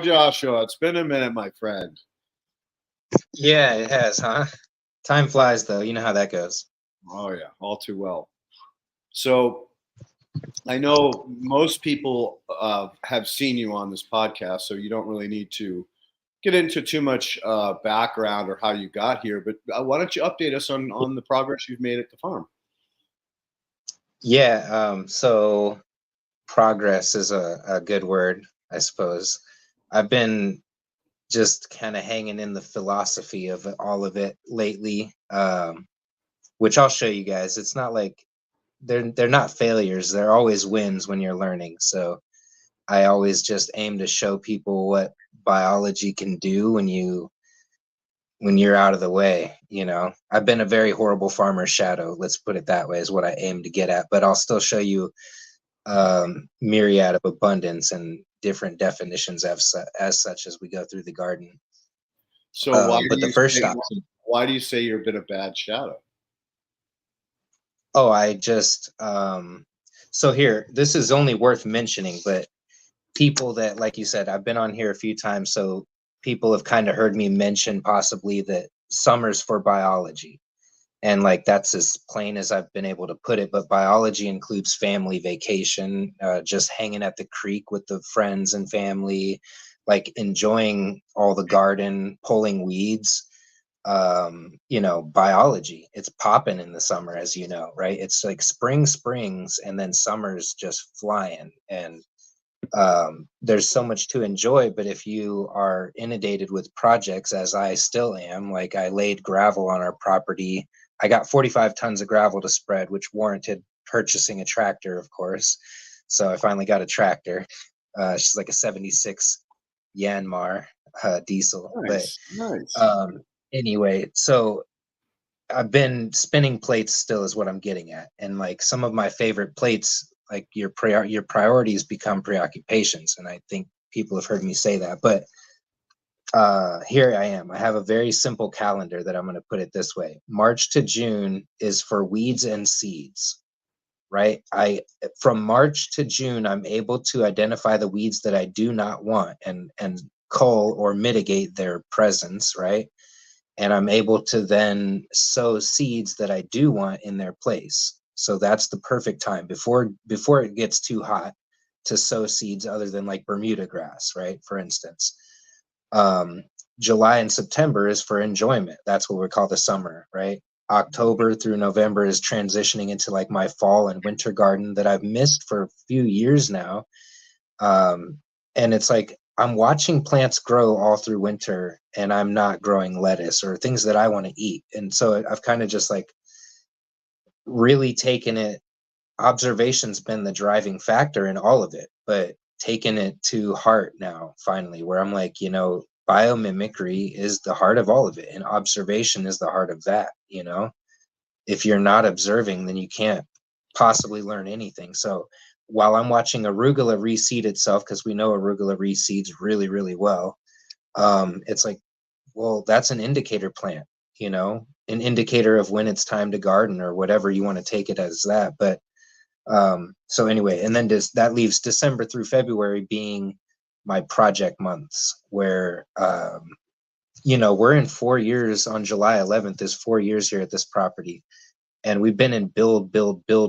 Joshua, it's been a minute, my friend. Yeah, it has, huh? Time flies, though. You know how that goes. Oh, yeah, all too well. So I know most people have seen you on this podcast, so you don't really need to get into too much background or how you got here. But why don't you update us on the progress you've made at the farm? Yeah, so progress is a good word, I suppose. I've been just kind of hanging in the philosophy of all of it lately, which I'll show you guys. It's not like they're not failures. They're always wins when you're learning. So I always just aim to show people what biology can do when you're out of the way. I've been a very horrible farmer's shadow, let's put it that way, is what I aim to get at, but I'll still show you myriad of abundance and different definitions as such as we go through the garden. So why do you say you've been a bad shadow? Oh, I just so here, this is only worth mentioning, but people that, like you said, I've been on here a few times, so people have kind of heard me mention possibly that summer's for biology. And like that's as plain as I've been able to put it. But biology includes family vacation, just hanging at the creek with the friends and family, like enjoying all the garden, pulling weeds. Biology, it's popping in the summer, as you know, right? It's like spring springs and then summer's just flying. And there's so much to enjoy. But if you are inundated with projects, as I still am, like I laid gravel on our property. I got 45 tons of gravel to spread, which warranted purchasing a tractor, of course. So I finally got a tractor. She's like a 76 Yanmar diesel. Nice. Anyway, so I've been spinning plates still is what I'm getting at. And like some of my favorite plates, like your priorities become preoccupations. And I think people have heard me say that. But here I am. I have a very simple calendar that I'm going to put it this way. March to June is for weeds and seeds, right? From March to June, I'm able to identify the weeds that I do not want and cull or mitigate their presence, right? And I'm able to then sow seeds that I do want in their place. So that's the perfect time before it gets too hot to sow seeds other than like Bermuda grass, right? For instance. July and September is for enjoyment. That's what we call the summer, right? October through November is transitioning into like my fall and winter garden that I've missed for a few years now. And it's like I'm watching plants grow all through winter and I'm not growing lettuce or things that I want to eat. And so I've kind of just like really taken it. Observation's been the driving factor in all of it, but taking it to heart now, finally, where I'm like, biomimicry is the heart of all of it. And observation is the heart of that, If you're not observing, then you can't possibly learn anything. So while I'm watching arugula reseed itself, because we know arugula reseeds really, really well, it's like, well, that's an indicator plant, an indicator of when it's time to garden or whatever you want to take it as that. But so anyway, and then that leaves December through February being my project months where, we're in 4 years. On July 11th is 4 years here at this property. And we've been in build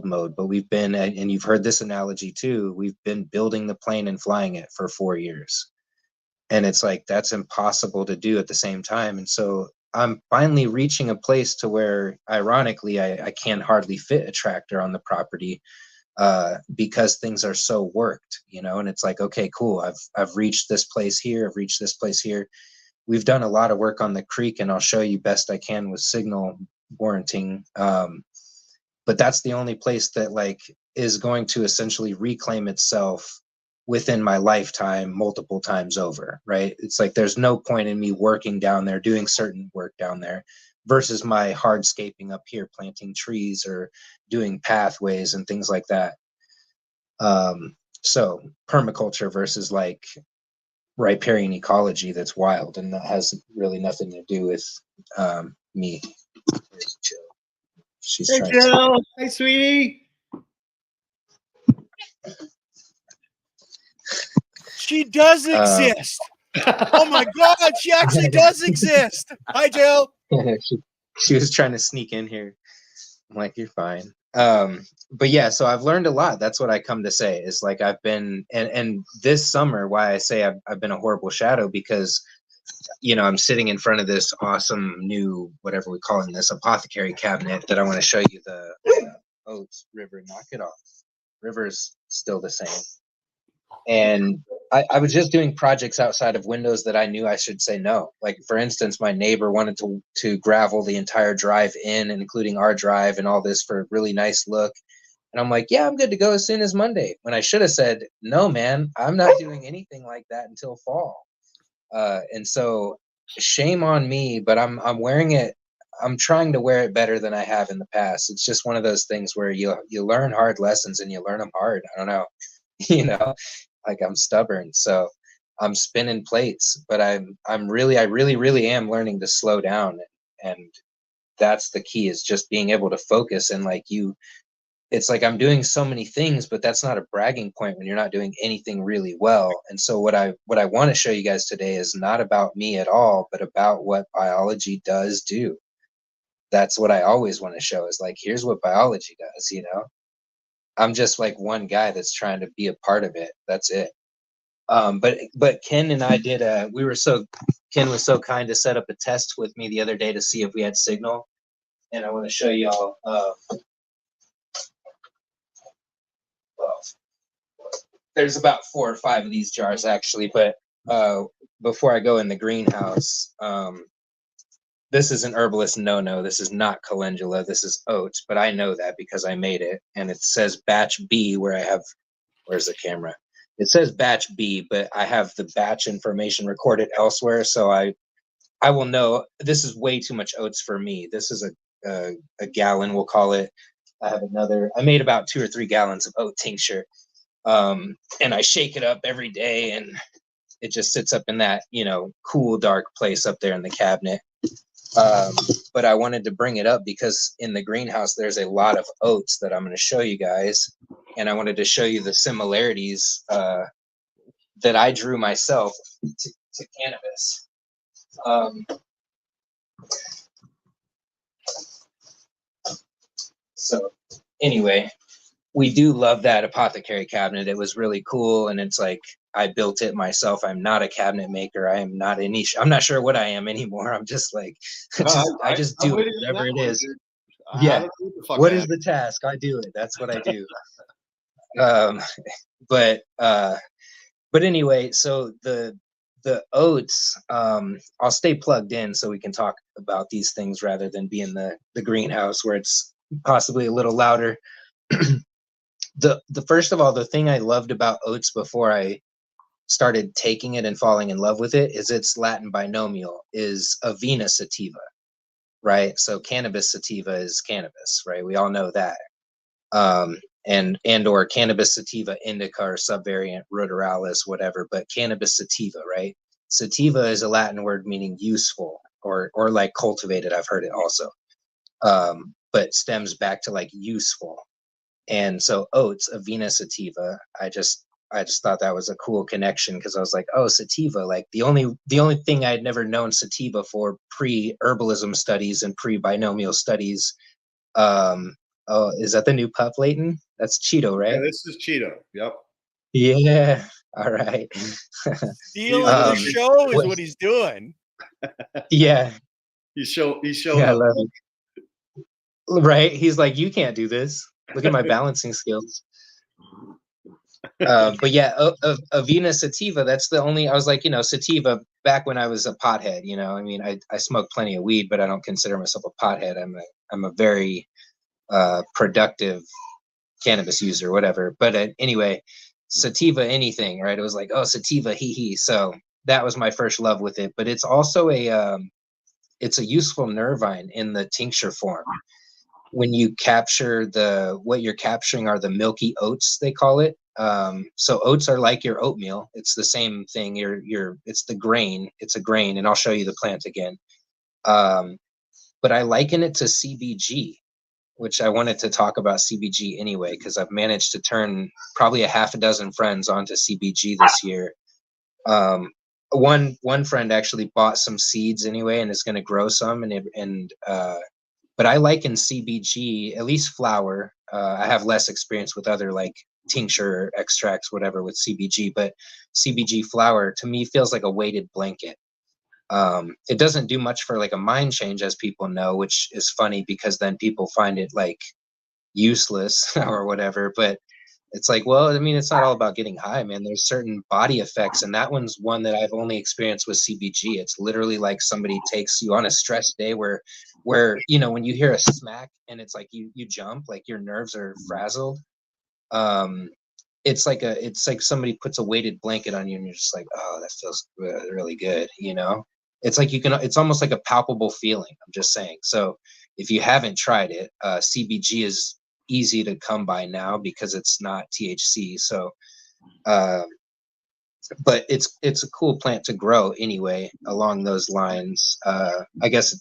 mode, but we've been, and you've heard this analogy too, we've been building the plane and flying it for 4 years. And it's like, that's impossible to do at the same time. And so I'm finally reaching a place to where, ironically, I can't hardly fit a tractor on the property because things are so worked, and it's like, okay, cool. I've reached this place here. I've reached this place here. We've done a lot of work on the creek, and I'll show you best I can with signal warranting. But that's the only place that like is going to essentially reclaim itself within my lifetime multiple times over, right? It's like there's no point in me working down there, doing certain work down there versus my hardscaping up here, planting trees or doing pathways and things like that. So permaculture versus like riparian ecology, that's wild, and that has really nothing to do with me. She's hey, Jill. Hi, sweetie. She does exist. Oh my God, she actually does exist. Hi, Jill. she was trying to sneak in here. I'm like, you're fine. But yeah, so I've learned a lot. That's what I come to say is like I've been, and this summer, why I say I've been a horrible shadow, because I'm sitting in front of this awesome new, whatever we call it, this apothecary cabinet that I want to show you the oats river. Knock it off. River's still the same. And I was just doing projects outside of windows that I knew I should say no. Like, for instance, my neighbor wanted to gravel the entire drive in, including our drive and all this for a really nice look. And I'm like, yeah, I'm good to go as soon as Monday. When I should have said, no, man, I'm not doing anything like that until fall. And so shame on me, but I'm wearing it. I'm trying to wear it better than I have in the past. It's just one of those things where you learn hard lessons and you learn them hard. I don't know, like I'm stubborn. So I'm spinning plates, but I really am learning to slow down. And that's the key, is just being able to focus. And like it's like I'm doing so many things, but that's not a bragging point when you're not doing anything really well. And so what I want to show you guys today is not about me at all, but about what biology does do. That's what I always want to show, is like, here's what biology does, I'm just like one guy that's trying to be a part of it. That's it. But Ken and I did Ken was so kind to set up a test with me the other day to see if we had signal. And I want to show y'all, there's about 4 or 5 of these jars actually, but before I go in the greenhouse, this is an herbalist no-no. This is not calendula. This is oats, but I know that because I made it. And it says batch B where I have, where's the camera? It says batch B, but I have the batch information recorded elsewhere. So I will know this is way too much oats for me. This is a gallon, we'll call it. I made about 2 or 3 gallons of oat tincture. And I shake it up every day, and it just sits up in that, cool, dark place up there in the cabinet. But I wanted to bring it up because in the greenhouse, there's a lot of oats that I'm going to show you guys. And I wanted to show you the similarities that I drew myself to cannabis. So anyway, we do love that apothecary cabinet. It was really cool. And it's like, I built it myself. I'm not a cabinet maker. I am not a niche. I'm not sure what I am anymore. I'm just like, I just do it, whatever it is. Yeah. What is the task? I do it. That's what I do. But anyway, so the oats, I'll stay plugged in so we can talk about these things rather than be in the greenhouse where it's possibly a little louder. The first of all, the thing I loved about oats before I started taking it and falling in love with it is its Latin binomial is Avena sativa, right? So cannabis sativa is cannabis, right? We all know that. And or cannabis sativa indica or subvariant ruderalis, whatever, but cannabis sativa, right? Sativa is a Latin word meaning useful or like cultivated. I've heard it also, but stems back to like useful. And so oats, Avena sativa, I just thought that was a cool connection because I was like, oh, sativa, like the only thing I'd never known sativa for pre-herbalism studies and pre-binomial studies. Oh, is that the new pup, Leighton? That's Cheeto, right? Yeah, this is Cheeto. Yep. Yeah. All right. Stealing the show is what he's doing. Yeah. He's showing. Yeah, I love it. Right? He's like, you can't do this. Look at my balancing skills. But yeah, Avena sativa, that's the only, I was like, sativa back when I was a pothead, I mean, I smoke plenty of weed, but I don't consider myself a pothead. I'm a very productive cannabis user, whatever. But anyway, sativa anything, right? It was like, oh, sativa, hee. So that was my first love with it. But it's also it's a useful nervine in the tincture form. When you capture what you're capturing are the milky oats, they call it. So oats are like your oatmeal. It's the same thing. It's the grain. It's a grain, and I'll show you the plant again. But I liken it to CBG, which I wanted to talk about CBG anyway, because I've managed to turn probably a half a dozen friends onto CBG this year. one friend actually bought some seeds anyway and is going to grow some, but I liken CBG, at least flower. I have less experience with other like tincture extracts, whatever, with CBG, but CBG flower to me feels like a weighted blanket. It doesn't do much for like a mind change, as people know, which is funny because then people find it like useless or whatever. But it's like, well, I mean, it's not all about getting high, man. There's certain body effects, and that one's one that I've only experienced with CBG. It's literally like somebody takes you on a stress day where when you hear a smack and it's like you jump, like your nerves are frazzled. It's like somebody puts a weighted blanket on you and you're just like, oh, that feels really good. It's like it's almost like a palpable feeling. I'm just saying. So if you haven't tried it, CBG is easy to come by now because it's not THC. So, but it's a cool plant to grow anyway, along those lines. I guess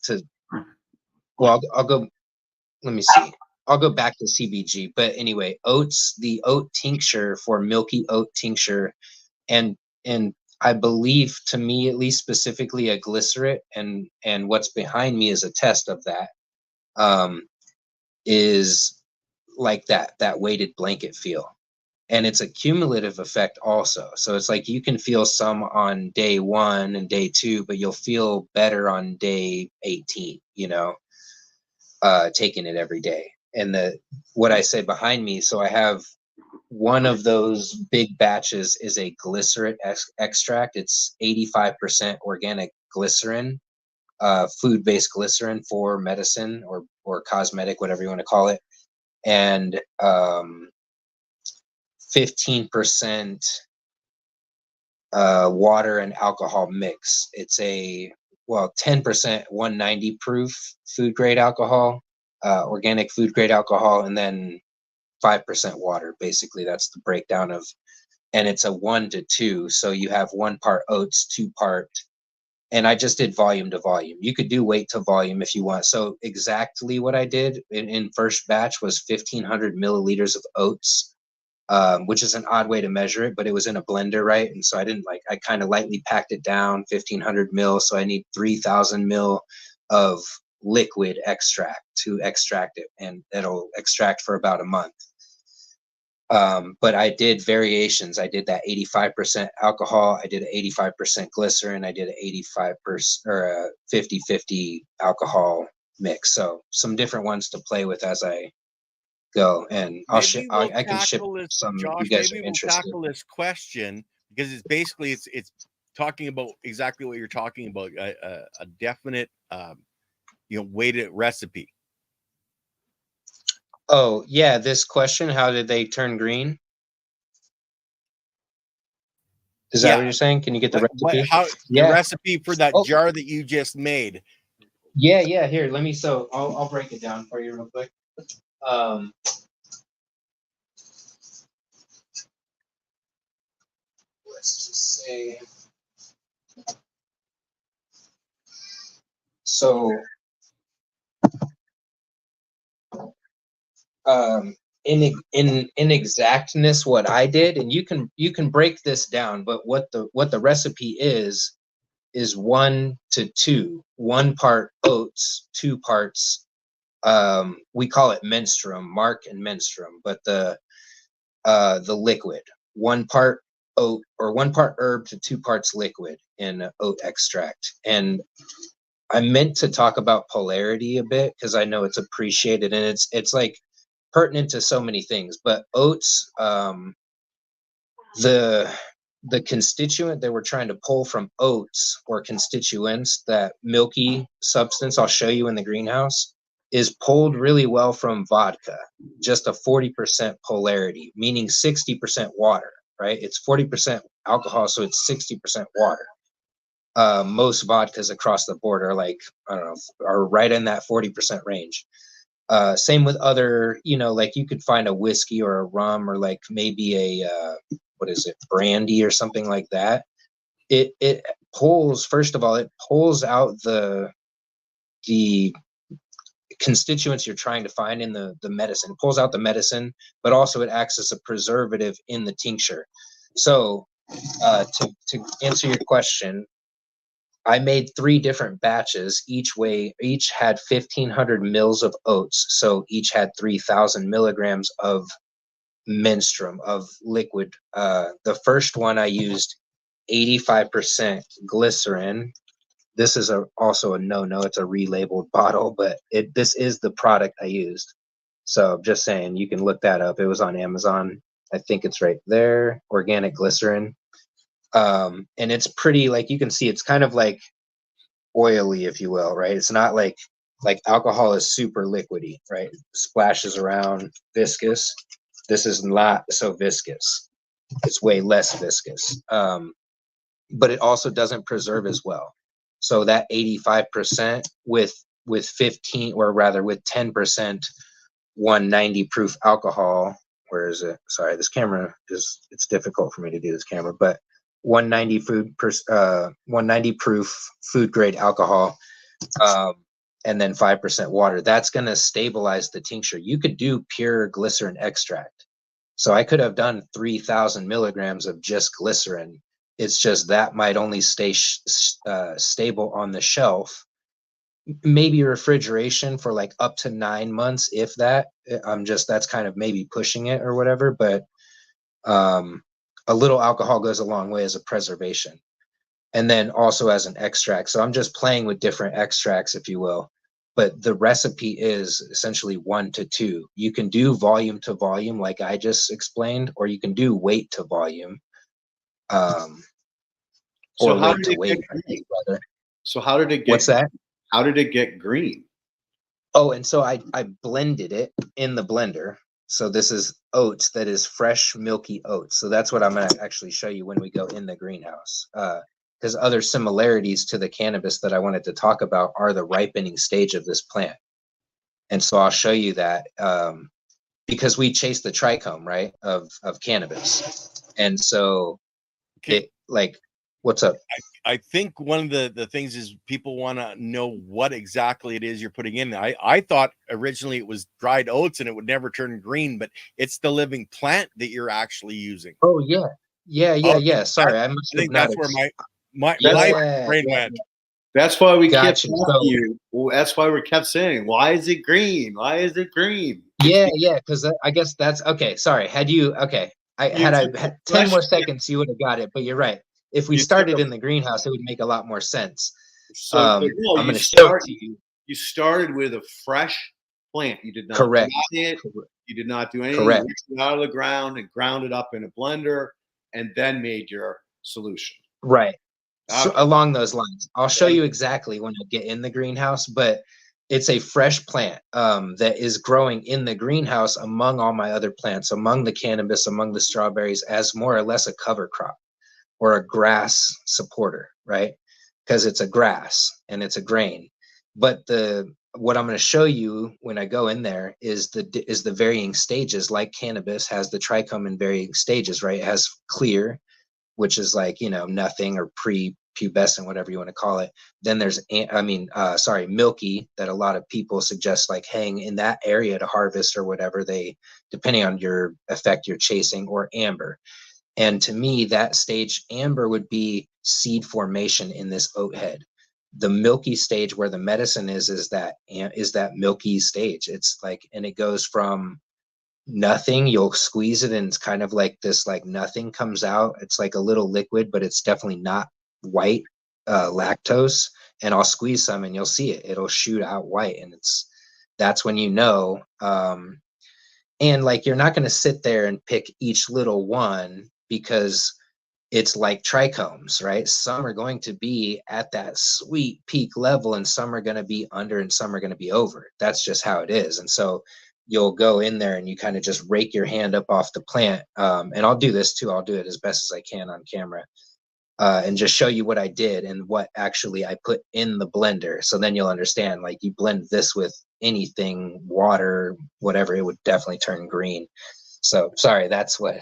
I'll go, let me see. I'll go back to CBG, but anyway, oats, the oat tincture for milky oat tincture, and I believe, to me at least, specifically a glycerate, and what's behind me is a test of that, is like that weighted blanket feel, and it's a cumulative effect also. So it's like you can feel some on day 1 and day 2, but you'll feel better on day 18. Taking it every day. And what I say behind me, so I have one of those big batches is a glycerate extract. It's 85% organic glycerin, food-based glycerin for medicine or cosmetic, whatever you want to call it, and 15% water and alcohol mix. It's 10% 190 proof food grade alcohol, organic food grade alcohol, and then 5% water. Basically, that's the breakdown of, and it's a 1-to-2. So you have 1 part oats, 2 part, and I just did volume to volume. You could do weight to volume if you want. So exactly what I did in first batch was 1,500 milliliters of oats, which is an odd way to measure it, but it was in a blender, right? And so I kind of lightly packed it down, 1,500 mil. So I need 3,000 mil of liquid extract to extract it, and it'll extract for about a month. But I did variations. I did that 85% alcohol. I did 85% glycerin. I did 85% or 50-50 alcohol mix. So some different ones to play with as I go, and I can ship some. Josh, you guys maybe are we'll interested. tackle this question because it's basically it's talking about exactly what you're talking about, a definite weighted recipe. Oh yeah, this question: how did they turn green? Is that what you're saying? Can you get the recipe? The recipe for that jar that you just made? Yeah. Here, let me. So I'll break it down for you real quick. Let's just say. So, in exactness, what I did, and you can break this down, but what the recipe is 1-to-2, 1 part oats, 2 parts. We call it menstruum, mark and menstruum, but the liquid, 1 part oat or 1 part herb to 2 parts liquid in oat extract. And I meant to talk about polarity a bit because I know it's appreciated, and it's like pertinent to so many things. But oats, the constituent that we're trying to pull from oats, or constituents, that milky substance I'll show you in the greenhouse, is pulled really well from vodka, just a 40% polarity, meaning 60% water, right? It's 40% alcohol, so it's 60% water. Most vodkas across the board are like, I don't know, are right in that 40% range. Same with other, like you could find a whiskey or a rum or like maybe a, brandy or something like that. It pulls, first of all, it pulls out the constituents you're trying to find in the medicine. It pulls out the medicine, but also it acts as a preservative in the tincture. So To answer your question, I made 3 different batches. Each had 1,500 mils of oats, so each had 3,000 milligrams of menstruum, of liquid. The first one I used 85% glycerin. This is also a no-no. It's a relabeled bottle, but this is the product I used. So just saying, you can look that up. It was on Amazon. I think it's right there. Organic glycerin. And it's pretty, like, you can see it's kind of like oily, if you will, right? It's not like alcohol is super liquidy, right? Splashes around, viscous. This is not so viscous. It's way less viscous. But it also doesn't preserve as well. So that 85% with 15, or rather with 10% 190 proof alcohol. Where is it? Sorry, this camera it's difficult for me to do this camera, but 190 proof food grade alcohol, and then 5% water. That's going to stabilize the tincture. You could do pure glycerin extract. So I could have done 3,000 milligrams of just glycerin. It's just that might only stay stable on the shelf. Maybe refrigeration for like up to 9 months, if that. That's kind of maybe pushing it or whatever, but a little alcohol goes a long way as a preservation, and then also as an extract. So I'm just playing with different extracts, if you will, but the recipe is essentially 1 to 2. You can do volume to volume like I just explained, or you can do weight to volume, So or how weight did to it weight, get I think, green? rather. So how did it get? What's that? How did it get green? Oh, and so I blended it in the blender. So this is oats, that is fresh, milky oats. So that's what I'm going to actually show you when we go in the greenhouse. Because other similarities to the cannabis that I wanted to talk about are the ripening stage of this plant. And so I'll show you that, because we chase the trichome, right, of cannabis. And so Okay. what's up? I think one of the things is people want to know what exactly it is you're putting in. I thought originally it was dried oats and it would never turn green, but it's the living plant that you're actually using. Oh, yeah. Yeah. Sorry, I must have think not. that's where my Yeah, brain yeah, went. That's why we Gotcha. kept asking you. Well, that's why we kept saying, "Why is it green? Why is it green?" Yeah, because I guess that's okay. Sorry, had you okay? I You had took I the had 10 more question. seconds, you would have got it. But you're right. If we You took started a in the greenhouse, it would make a lot more sense. So I'm no, going to show it to you. You started with a fresh plant. You did not Correct. dry it. You did not do anything. Correct. You took it out of the ground and ground it up in a blender, and then made your solution. Right. So Okay. along those lines, I'll show you exactly when I get in the greenhouse. But it's a fresh plant that is growing in the greenhouse among all my other plants, among the cannabis, among the strawberries, as more or less a cover crop or a grass supporter, right? Because it's a grass and it's a grain. But what I'm going to show you when I go in there is the varying stages. Like cannabis has the trichome in varying stages, right? It has clear, which is like, nothing, or pre-pubescent, whatever you want to call it. Then there's milky, that a lot of people suggest like hang in that area to harvest or whatever, they, depending on your effect you're chasing, or amber. And to me, that stage amber would be seed formation in this oat head. The milky stage, where the medicine is that milky stage. It's like, and it goes from nothing, you'll squeeze it and it's kind of like this, like nothing comes out. It's like a little liquid, but it's definitely not white lactose. And I'll squeeze some and you'll see it'll shoot out white. And that's when and like, you're not going to sit there and pick each little one, because it's like trichomes, right? Some are going to be at that sweet peak level and some are going to be under and some are going to be over. That's just how it is. And so you'll go in there and you kind of just rake your hand up off the plant. And I'll do this too. I'll do it as best as I can on camera, and just show you what I did and what actually I put in the blender. So then you'll understand, like, you blend this with anything, water, whatever, it would definitely turn green. So sorry, that's what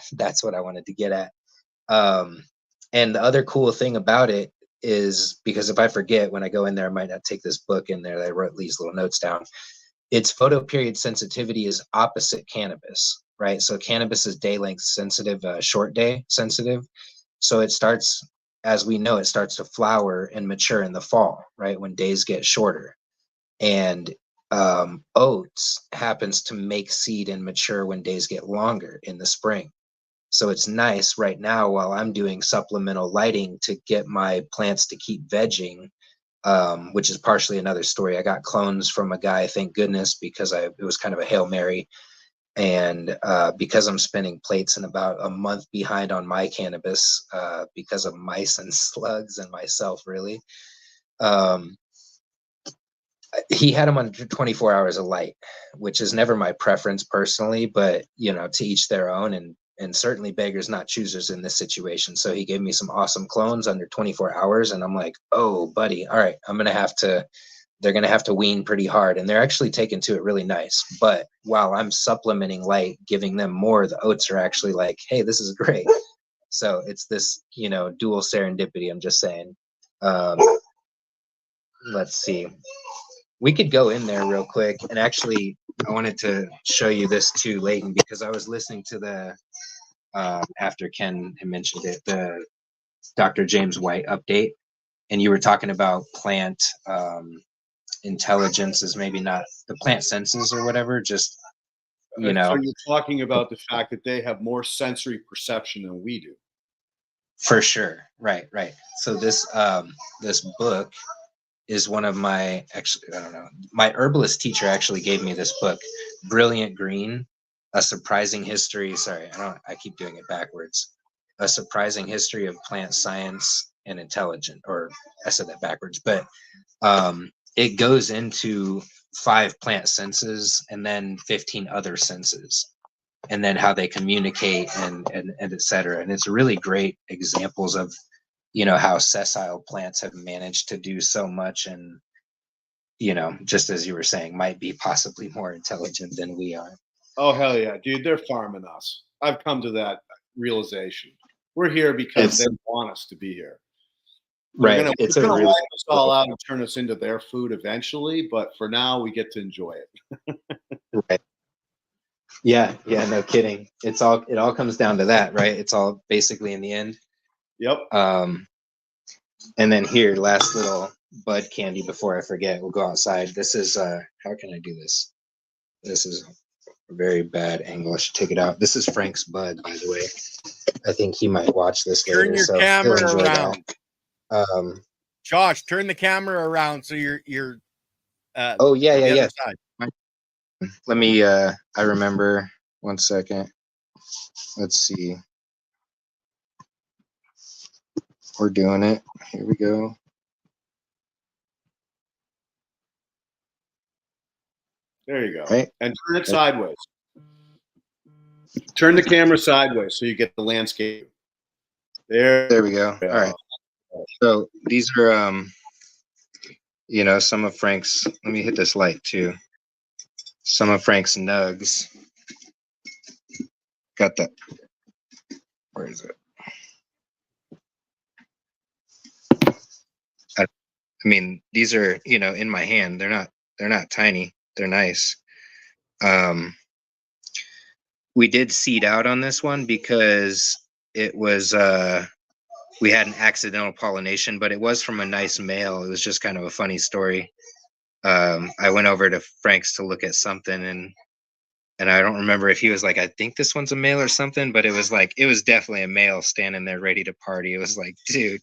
I wanted to get at. And the other cool thing about it is, because if I forget when I go in there, I might not take this book in there that I wrote these little notes down. Its photoperiod sensitivity is opposite cannabis, right? So cannabis is day length sensitive, short day sensitive. So it starts, as we know, it starts to flower and mature in the fall, right? When days get shorter. And oats happens to make seed and mature when days get longer in the spring. So it's nice right now while I'm doing supplemental lighting to get my plants to keep vegging, which is partially another story. I got clones from a guy, thank goodness, because it was kind of a Hail Mary. And because I'm spinning plates and about a month behind on my cannabis because of mice and slugs and myself, really, he had them under 24 hours of light, which is never my preference personally, but you know, to each their own, and certainly beggars not choosers in this situation. So he gave me some awesome clones under 24 hours, and I'm like, oh buddy, all right, they're gonna have to wean pretty hard, and they're actually taking to it really nice. But while I'm supplementing light, giving them more, the oats are actually like, hey, this is great. So it's this, you know, dual serendipity, I'm just saying. Let's see. We could go in there real quick, and actually I wanted to show you this too, Leighton, because I was listening to the after Ken had mentioned it, the Dr. James White update, and you were talking about plant intelligence is maybe not the plant senses or whatever, just you know. So you're talking about the fact that they have more sensory perception than we do. For sure, right. So this book is one of my, actually, I don't know, my herbalist teacher actually gave me this book, Brilliant Green, A Surprising History. Sorry, I keep doing it backwards. A Surprising History of Plant Science and Intelligence, or I said that backwards, but it goes into 5 plant senses and then 15 other senses, and then how they communicate and et cetera. And it's really great examples of, you know, how sessile plants have managed to do so much, and, you know, just as you were saying, might be possibly more intelligent than we are. Oh, hell yeah, dude. They're farming us. I've come to that realization. We're here because they want us to be here. They're Right. It's going to wipe us all out and turn us into their food eventually, but for now, we get to enjoy it. Right. Yeah, no kidding. It all comes down to that, right? It's all basically in the end. Yep. And then here, last little bud candy before I forget, we'll go outside. This is how can I do this? This is a very bad angle. I should take it out. This is Frank's bud, by the way. I think he might watch this Turn later. your camera around. Josh, turn the camera around so you're oh yeah. Let me I remember. 1 second. Let's see. We're doing it. Here we go. There you go. Right. And turn it sideways. Turn the camera sideways so you get the landscape. There we go. All right. So these are you know, some of Frank's, let me hit this light too. Some of Frank's nugs. Got that. Where is it? I mean, these are, you know, in my hand. They're not tiny. They're nice. We did seed out on this one because it was we had an accidental pollination, but it was from a nice male. It was just kind of a funny story. I went over to Frank's to look at something, and I don't remember if he was like, I think this one's a male or something, but it was definitely a male standing there ready to party. It was like, dude.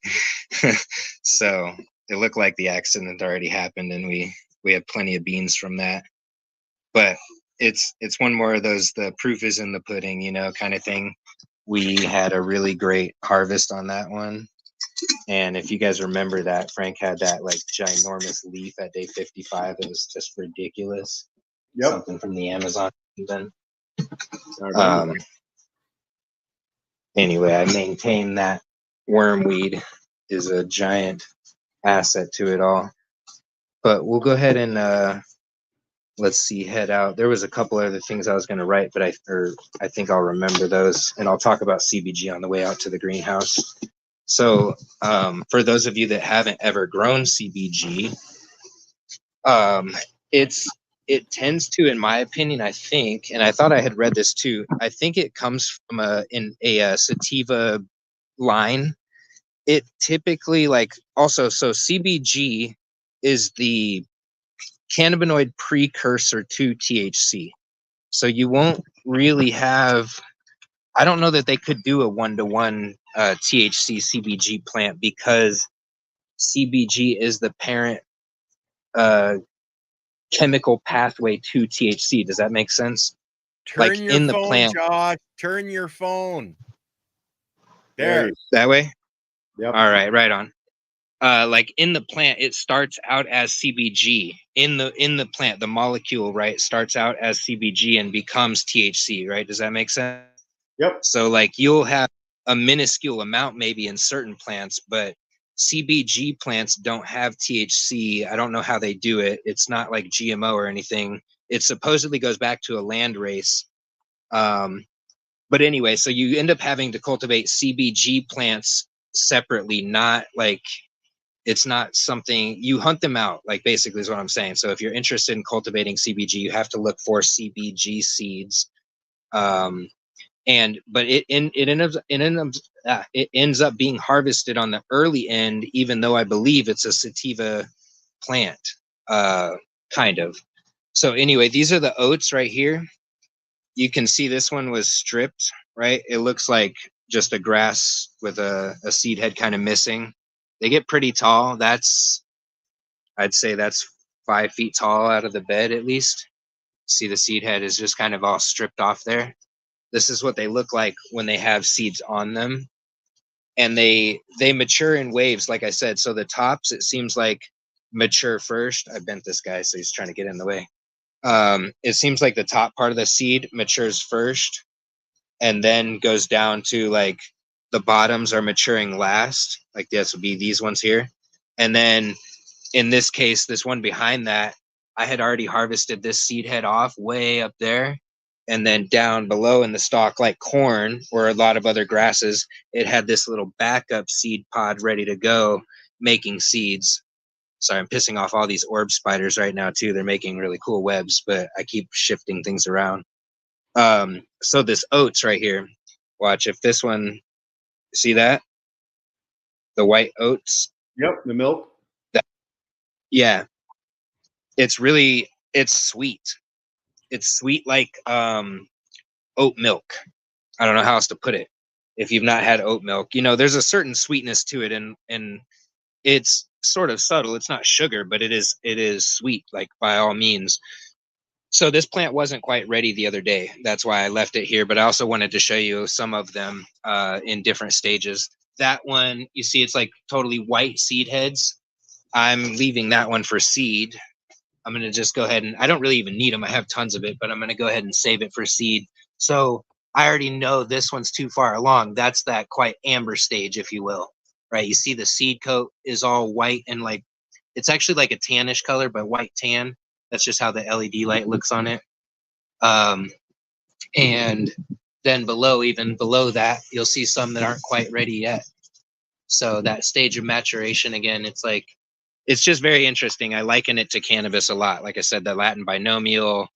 So it looked like the accident already happened, and we had plenty of beans from that. But it's one more of those, the proof is in the pudding, you know, kind of thing. We had a really great harvest on that one. And if you guys remember that, Frank had that like ginormous leaf at day 55. It was just ridiculous. Yep. Something from the Amazon. Anyway, I maintain that wormweed is a giant asset to it all. But we'll go ahead and let's see, head out. There was a couple other things I was going to write, but I think I'll remember those, and I'll talk about CBG on the way out to the greenhouse. So for those of you that haven't ever grown CBG, it tends to, in my opinion, I think, and I thought I had read this too, I think it comes from a sativa line, it typically also, so CBG is the cannabinoid precursor to THC. So you won't really have, I don't know that they could do a 1-to-1 THC CBG plant, because CBG is the parent chemical pathway to THC. Does that make sense? Turn your in the phone, plant, Josh. Turn your phone. There. There. that way. Yep. All right, right on. In the plant, it starts out as CBG. In the plant, the molecule, right, starts out as CBG and becomes THC, right? Does that make sense? Yep. So you'll have a minuscule amount maybe in certain plants, but CBG plants don't have THC. I don't know how they do it. It's not like GMO or anything. It supposedly goes back to a land race. But anyway, so you end up having to cultivate CBG plants separately, not it's not something you hunt them out, basically is what I'm saying. So if you're interested in cultivating CBG, you have to look for CBG seeds. But it ends up being harvested on the early end, even though I believe it's a sativa plant, kind of. So anyway, these are the oats right here. You can see this one was stripped, right? It looks like just a grass with a seed head kind of missing. They get pretty tall. I'd say that's 5 feet tall out of the bed at least. See, the seed head is just kind of all stripped off there. This is what they look like when they have seeds on them. And they mature in waves, like I said. So the tops, it seems like, mature first. I bent this guy, so he's trying to get in the way. It seems like the top part of the seed matures first, and then goes down to the bottoms are maturing last. This would be these ones here. And then in this case, this one behind that, I had already harvested this seed head off way up there. And then down below in the stalk, like corn or a lot of other grasses, it had this little backup seed pod ready to go, making seeds. Sorry, I'm pissing off all these orb spiders right now too. They're making really cool webs, but I keep shifting things around. So this oats right here, watch if this one, see that? The white oats? Yep. The milk. Yeah. It's sweet. It's sweet like oat milk. I don't know how else to put it. If you've not had oat milk, there's a certain sweetness to it, and it's sort of subtle. It's not sugar, but it is sweet, by all means. So this plant wasn't quite ready the other day. That's why I left it here. But I also wanted to show you some of them in different stages. That one, you see, it's totally white seed heads. I'm leaving that one for seed. I'm going to just go ahead and, I don't really even need them. I have tons of it, but I'm going to go ahead and save it for seed. So I already know this one's too far along. That's that quite amber stage, if you will, right? You see the seed coat is all white and it's actually like a tannish color, but white tan. That's just how the LED light looks on it. And then even below that, you'll see some that aren't quite ready yet. So that stage of maturation, again, it's just very interesting. I liken it to cannabis a lot. Like I said, the Latin binomial,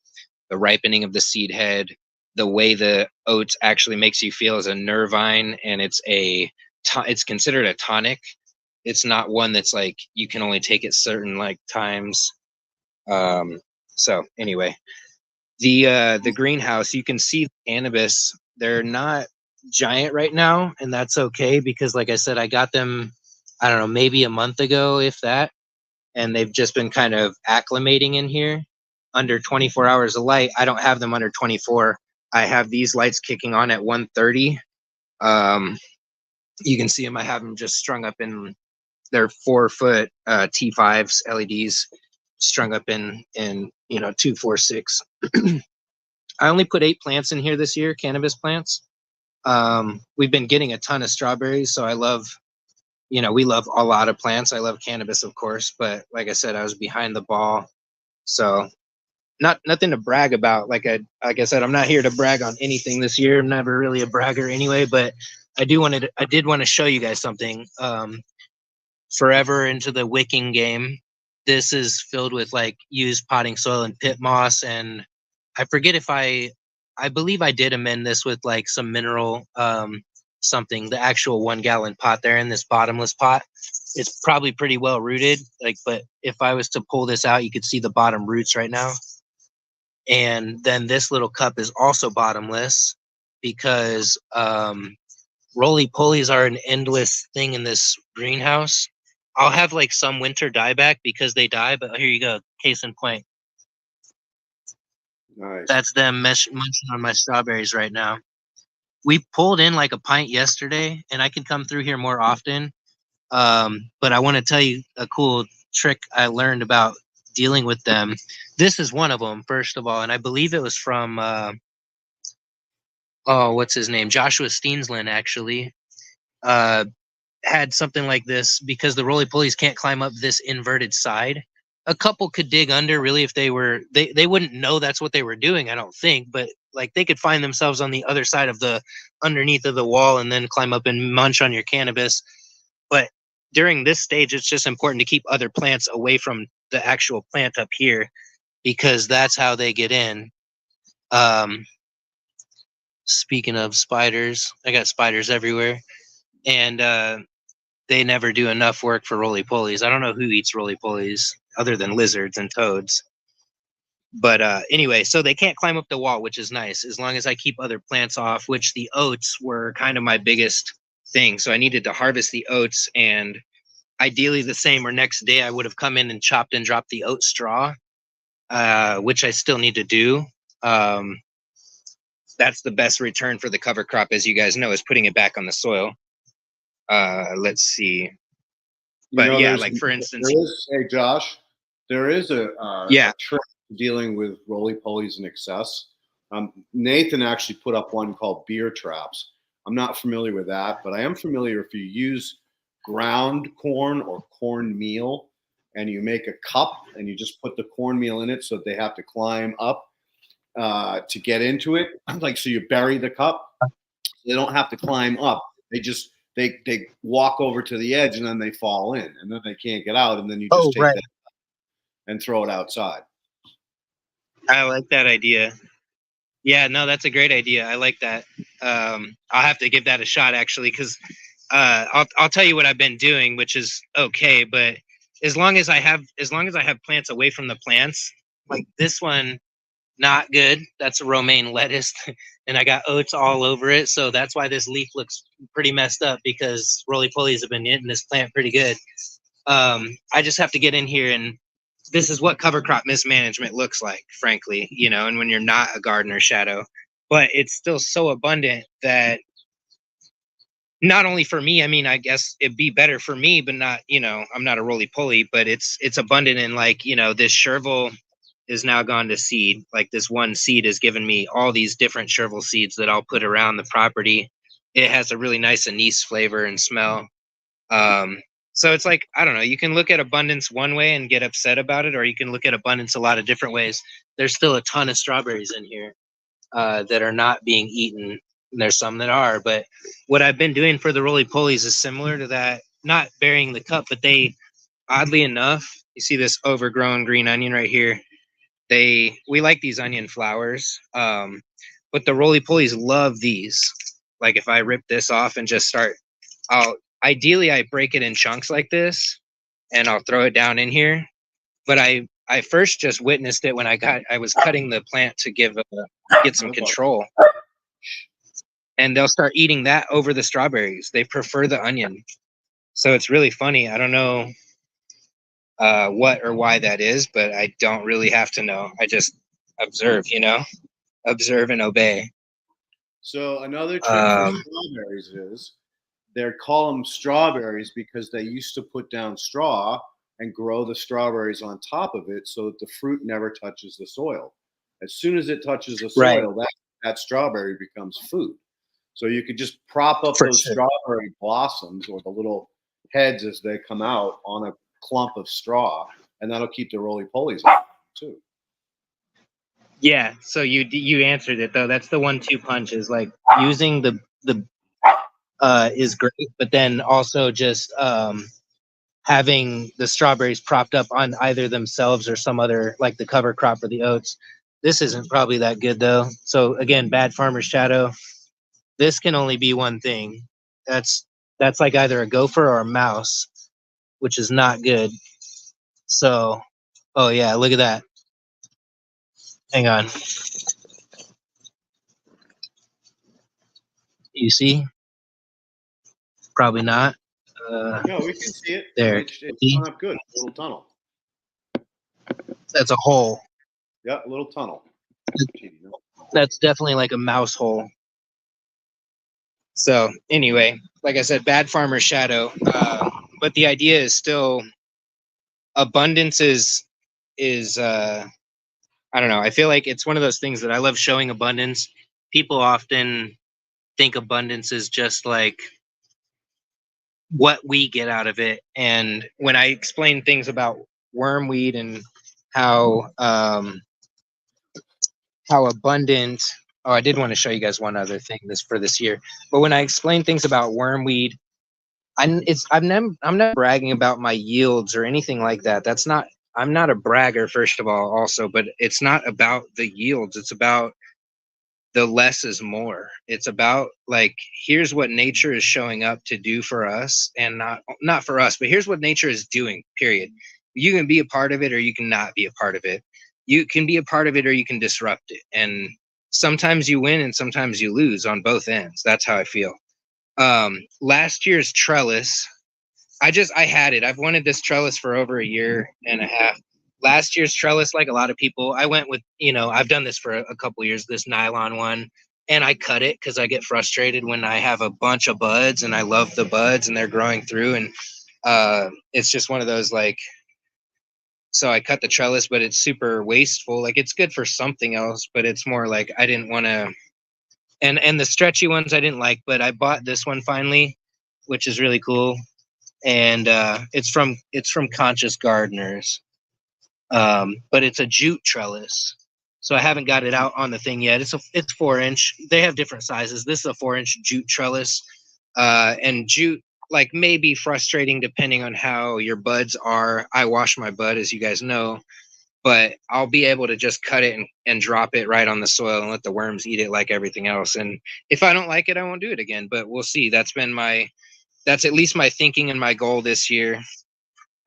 the ripening of the seed head, the way the oats actually makes you feel as a nervine, and it's considered a tonic. It's not one that's you can only take it certain times. So anyway, the greenhouse, you can see the cannabis. They're not giant right now, and that's okay, because like I said, I got them, I don't know, maybe a month ago, if that. And they've just been kind of acclimating in here under 24 hours of light. I don't have them under 24. I have these lights kicking on at 1:30. You can see them. I have them just strung up in their 4-foot T5s LEDs, strung up in 246. I only put 8 plants in here this year, cannabis plants. We've been getting a ton of strawberries, so I love, we love a lot of plants. I love cannabis, of course, but like I said, I was behind the ball. So nothing to brag about. Like I said, I'm not here to brag on anything this year. I'm never really a bragger anyway, but I did want to show you guys something. Forever into the wicking game, this is filled with used potting soil and pit moss, and I forget if I believe I did amend this with some mineral something, the actual 1-gallon pot there in this bottomless pot. It's probably pretty well rooted, like, but if I was to pull this out, you could see the bottom roots right now. And then this little cup is also bottomless because roly-polies are an endless thing in this greenhouse. I'll have like some winter dieback because they die, but here you go, case in point. Nice. That's them munching on my strawberries right now. We pulled in like a pint yesterday, and I can come through here more often. But I want to tell you a cool trick I learned about dealing with them. This is one of them, first of all, and I believe it was from what's his name? Joshua Steensland, actually. Had something like this because the roly-polies can't climb up this inverted side. A couple could dig under, really, if they were, they wouldn't know that's what they were doing, I don't think, but like they could find themselves on the other side of the, underneath of the wall, and then climb up and munch on your cannabis. But during this stage, it's just important to keep other plants away from the actual plant up here, because that's how they get in. Speaking of spiders, I got spiders everywhere, and they never do enough work for roly-polies. I don't know who eats roly-polies other than lizards and toads. But anyway, so they can't climb up the wall, which is nice, as long as I keep other plants off, which the oats were kind of my biggest thing. So I needed to harvest the oats, and ideally the same or next day I would have come in and chopped and dropped the oat straw, which I still need to do. That's the best return for the cover crop, as you guys know, is putting it back on the soil. Let's see. But yeah, like for instance, hey Josh, there is a trick dealing with roly-polies in excess. Nathan actually put up one called beer traps. I'm not familiar with that, but I am familiar if you use ground corn or cornmeal and you make a cup and you just put the cornmeal in it so that they have to climb up to get into it. Like, so you bury the cup, they don't have to climb up. They just they walk over to the edge and then they fall in and then they can't get out, and then you just take that and throw it outside. I like that idea. Yeah, no, that's a great idea. I like that. I'll have to give that a shot, actually, because I'll tell you what I've been doing, which is okay. But as long as I have plants away from the plants, like this one, not good. That's a romaine lettuce, and I got oats all over it. So that's why this leaf looks pretty messed up, because roly-polies have been hitting this plant pretty good. I just have to get in here, and this is what cover crop mismanagement looks like, frankly, you know, and when you're not a gardener shadow. But it's still so abundant that not only for me, I mean, I guess it'd be better for me, but not, you know, I'm not a roly-poly, but it's abundant in, like, you know, this chervil is now gone to seed. Like, this one seed has given me all these different chervil seeds that I'll put around the property. It has a really nice anise flavor and smell. So it's like, I don't know, you can look at abundance one way and get upset about it, or you can look at abundance a lot of different ways. There's still a ton of strawberries in here that are not being eaten. There's some that are, but what I've been doing for the roly-polies is similar to that, not burying the cup, but they, oddly enough, you see this overgrown green onion right here. We like these onion flowers, but the roly-polies love these. Like, if I rip this off and just start, ideally I break it in chunks like this and I'll throw it down in here. But I first just witnessed it when I was cutting the plant to get some control. And they'll start eating that over the strawberries. They prefer the onion. So it's really funny. I don't know what or why that is, but I don't really have to know. I just observe, you know, observe and obey. So another trick for strawberries is they call them strawberries because they used to put down straw and grow the strawberries on top of it so that the fruit never touches the soil. As soon as it touches the soil, that strawberry becomes food. So you could just prop up those strawberry blossoms, or the little heads as they come out, on a clump of straw, and that'll keep the roly-polies out too. Yeah, so you answered it, though. That's the 1-2 punch, is like using the is great, but then also just having the strawberries propped up on either themselves or some other, like the cover crop or the oats. This isn't probably that good, though. So again, bad farmer's shadow. this can only be one thing. That's like either a gopher or a mouse, which is not good. So, oh yeah, look at that. Hang on. You see? Probably not. No, we can see it. There. It's gone up good. A little tunnel. That's a hole. Yeah, a little tunnel. That's definitely like a mouse hole. So anyway, like I said, bad farmer shadow. But the idea is still abundance is I don't know. I feel like it's one of those things that I love showing abundance. People often think abundance is just like what we get out of it. And when I explain things about wormweed and how abundant, oh, I did want to show you guys one other thing for this year. But when I explain things about wormweed, I'm not bragging about my yields or anything like that. I'm not a bragger, first of all, also, but it's not about the yields. It's about the less is more. It's about like, here's what nature is showing up to do for us, and not for us, but here's what nature is doing, period. You can be a part of it or you can not be a part of it. You can be a part of it or you can disrupt it. And sometimes you win and sometimes you lose on both ends. That's how I feel. Last year's trellis, I had it. I've wanted this trellis for over a year and a half. Last year's trellis, like a lot of people, I went with, I've done this for a couple years, this nylon one, and I cut it because I get frustrated when I have a bunch of buds and I love the buds and they're growing through. And it's just one of those, like, so I cut the trellis, but it's super wasteful. Like, it's good for something else, but it's more like I didn't want to, and the stretchy ones I didn't like, but I bought this one finally, which is really cool. And it's from Conscious Gardeners. But it's a jute trellis, so I haven't got it out on the thing yet. It's 4-inch. They have different sizes. This is a 4-inch jute trellis, and jute like may be frustrating depending on how your buds are. I wash my bud, as you guys know, but I'll be able to just cut it and drop it right on the soil and let the worms eat it like everything else. And if I don't like it, I won't do it again. But we'll see. That's at least my thinking and my goal this year,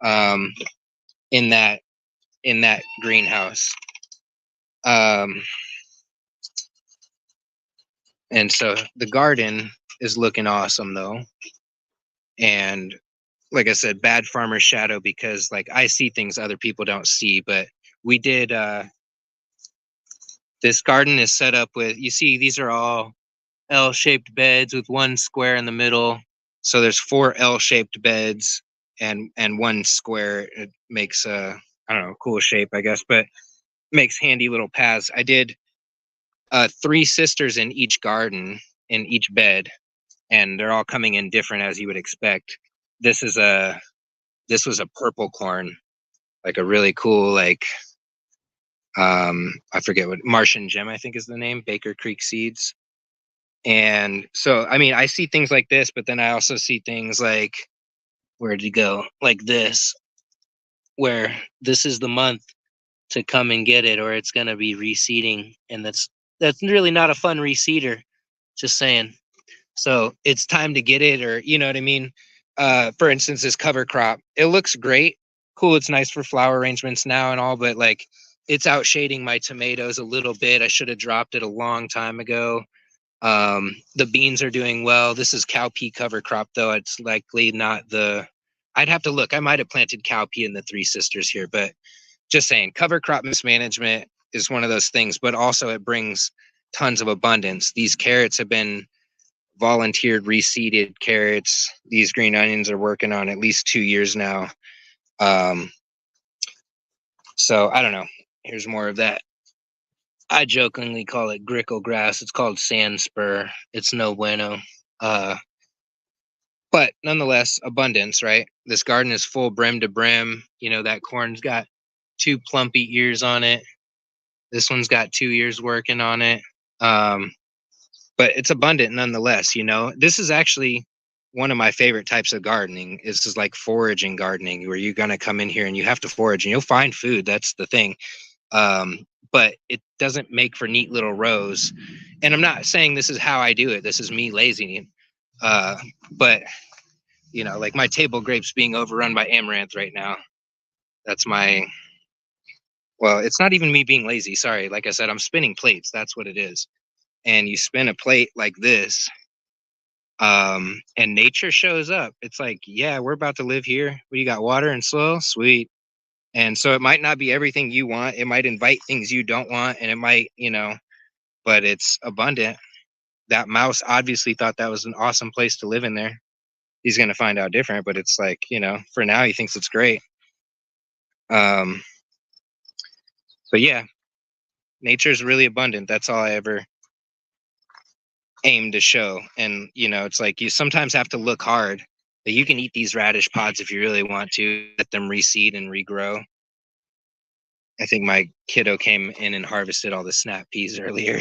in that greenhouse. And so the garden is looking awesome though. And like I said, bad farmer shadow, because like I see things other people don't see. But we did this garden is set up with, you see, these are all L-shaped beds with one square in the middle. So there's 4 L-shaped beds and one square. It makes I don't know, cool shape, I guess, but makes handy little paths. I did 3 sisters in each garden, in each bed, and they're all coming in different, as you would expect. This was a purple corn, like a really cool, like I forget what, Martian Gem, I think is the name, Baker Creek seeds. And so, I mean, I see things like this, but then I also see things like, where'd you go? Like this, where this is the month to come and get it, or it's going to be reseeding. And that's really not a fun reseeder, just saying. So it's time to get it, or, you know what I mean? For instance, this cover crop, it looks great. Cool. It's nice for flower arrangements now and all, but like it's outshading my tomatoes a little bit. I should have dropped it a long time ago. The beans are doing well. This is cowpea cover crop though. It's likely not I'd have to look. I might have planted cowpea in the 3 sisters here, but just saying, cover crop mismanagement is one of those things, but also it brings tons of abundance. These carrots have been volunteered reseeded carrots. These green onions are working on at least 2 years now. So I don't know. Here's more of that. I jokingly call it grickle grass. It's called sand spur. It's no bueno. But nonetheless, abundance, right? This garden is full brim to brim. You know, that corn's got 2 plumpy ears on it. This one's got 2 years working on it. But it's abundant nonetheless, you know. This is actually one of my favorite types of gardening. This is like foraging gardening, where you're going to come in here and you have to forage and you'll find food. That's the thing. But it doesn't make for neat little rows. And I'm not saying this is how I do it. This is me lazy. But you know, like my table grapes being overrun by amaranth right now. That's my, well, it's not even me being lazy. Sorry. Like I said, I'm spinning plates. That's what it is. And you spin a plate like this, and nature shows up. It's like, yeah, we're about to live here. You got water and soil, sweet. And so it might not be everything you want. It might invite things you don't want, and it might, you know, but it's abundant. That mouse obviously thought that was an awesome place to live in there. He's gonna find out different, but it's like, you know, for now he thinks it's great. But yeah, nature's really abundant. That's all I ever aim to show. And you know, it's like you sometimes have to look hard. But you can eat these radish pods if you really want to, let them reseed and regrow. I think my kiddo came in and harvested all the snap peas earlier,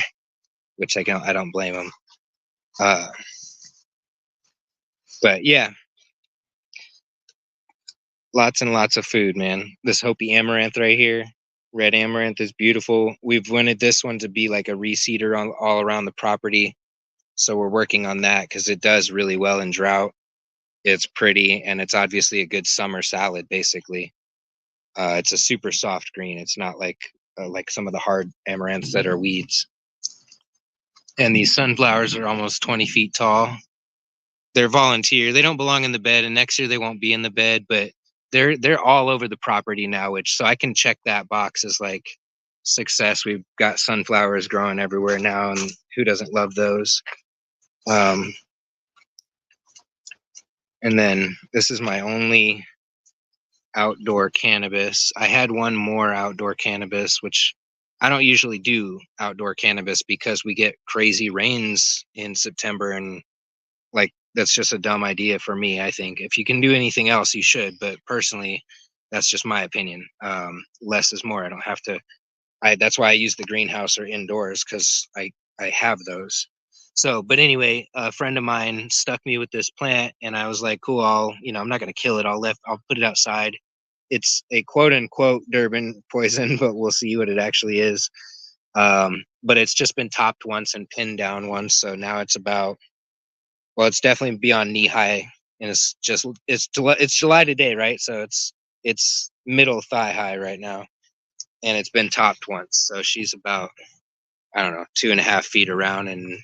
which I don't blame him. But yeah, lots and lots of food, man. This Hopi amaranth right here, red amaranth, is beautiful. We've wanted this one to be like a reseeder all around the property. So we're working on that because it does really well in drought. It's pretty, and it's obviously a good summer salad, basically. It's a super soft green. It's not like some of the hard amaranths that are weeds. And these sunflowers are almost 20 feet tall. They're volunteer. They don't belong in the bed, and next year they won't be in the bed, but they're all over the property now, which so I can check that box as like success. We've got sunflowers growing everywhere now, and who doesn't love those? And then this is my only outdoor cannabis. I had one more outdoor cannabis, which I don't usually do outdoor cannabis because we get crazy rains in September, and like that's just a dumb idea for me. I think if you can do anything else, you should, but personally, that's just my opinion. Less is more. I don't have to. That's why I use the greenhouse or indoors, because I have those. So, but anyway, a friend of mine stuck me with this plant, and I was like, cool. I'm not gonna kill it. I'll put it outside. It's a quote unquote Durban poison, but we'll see what it actually is. But it's just been topped once and pinned down once, so now it's about, well, it's definitely beyond knee high, and it's July today, right? So it's middle thigh high right now, and it's been topped once. So she's about, I don't know, 2.5 feet around and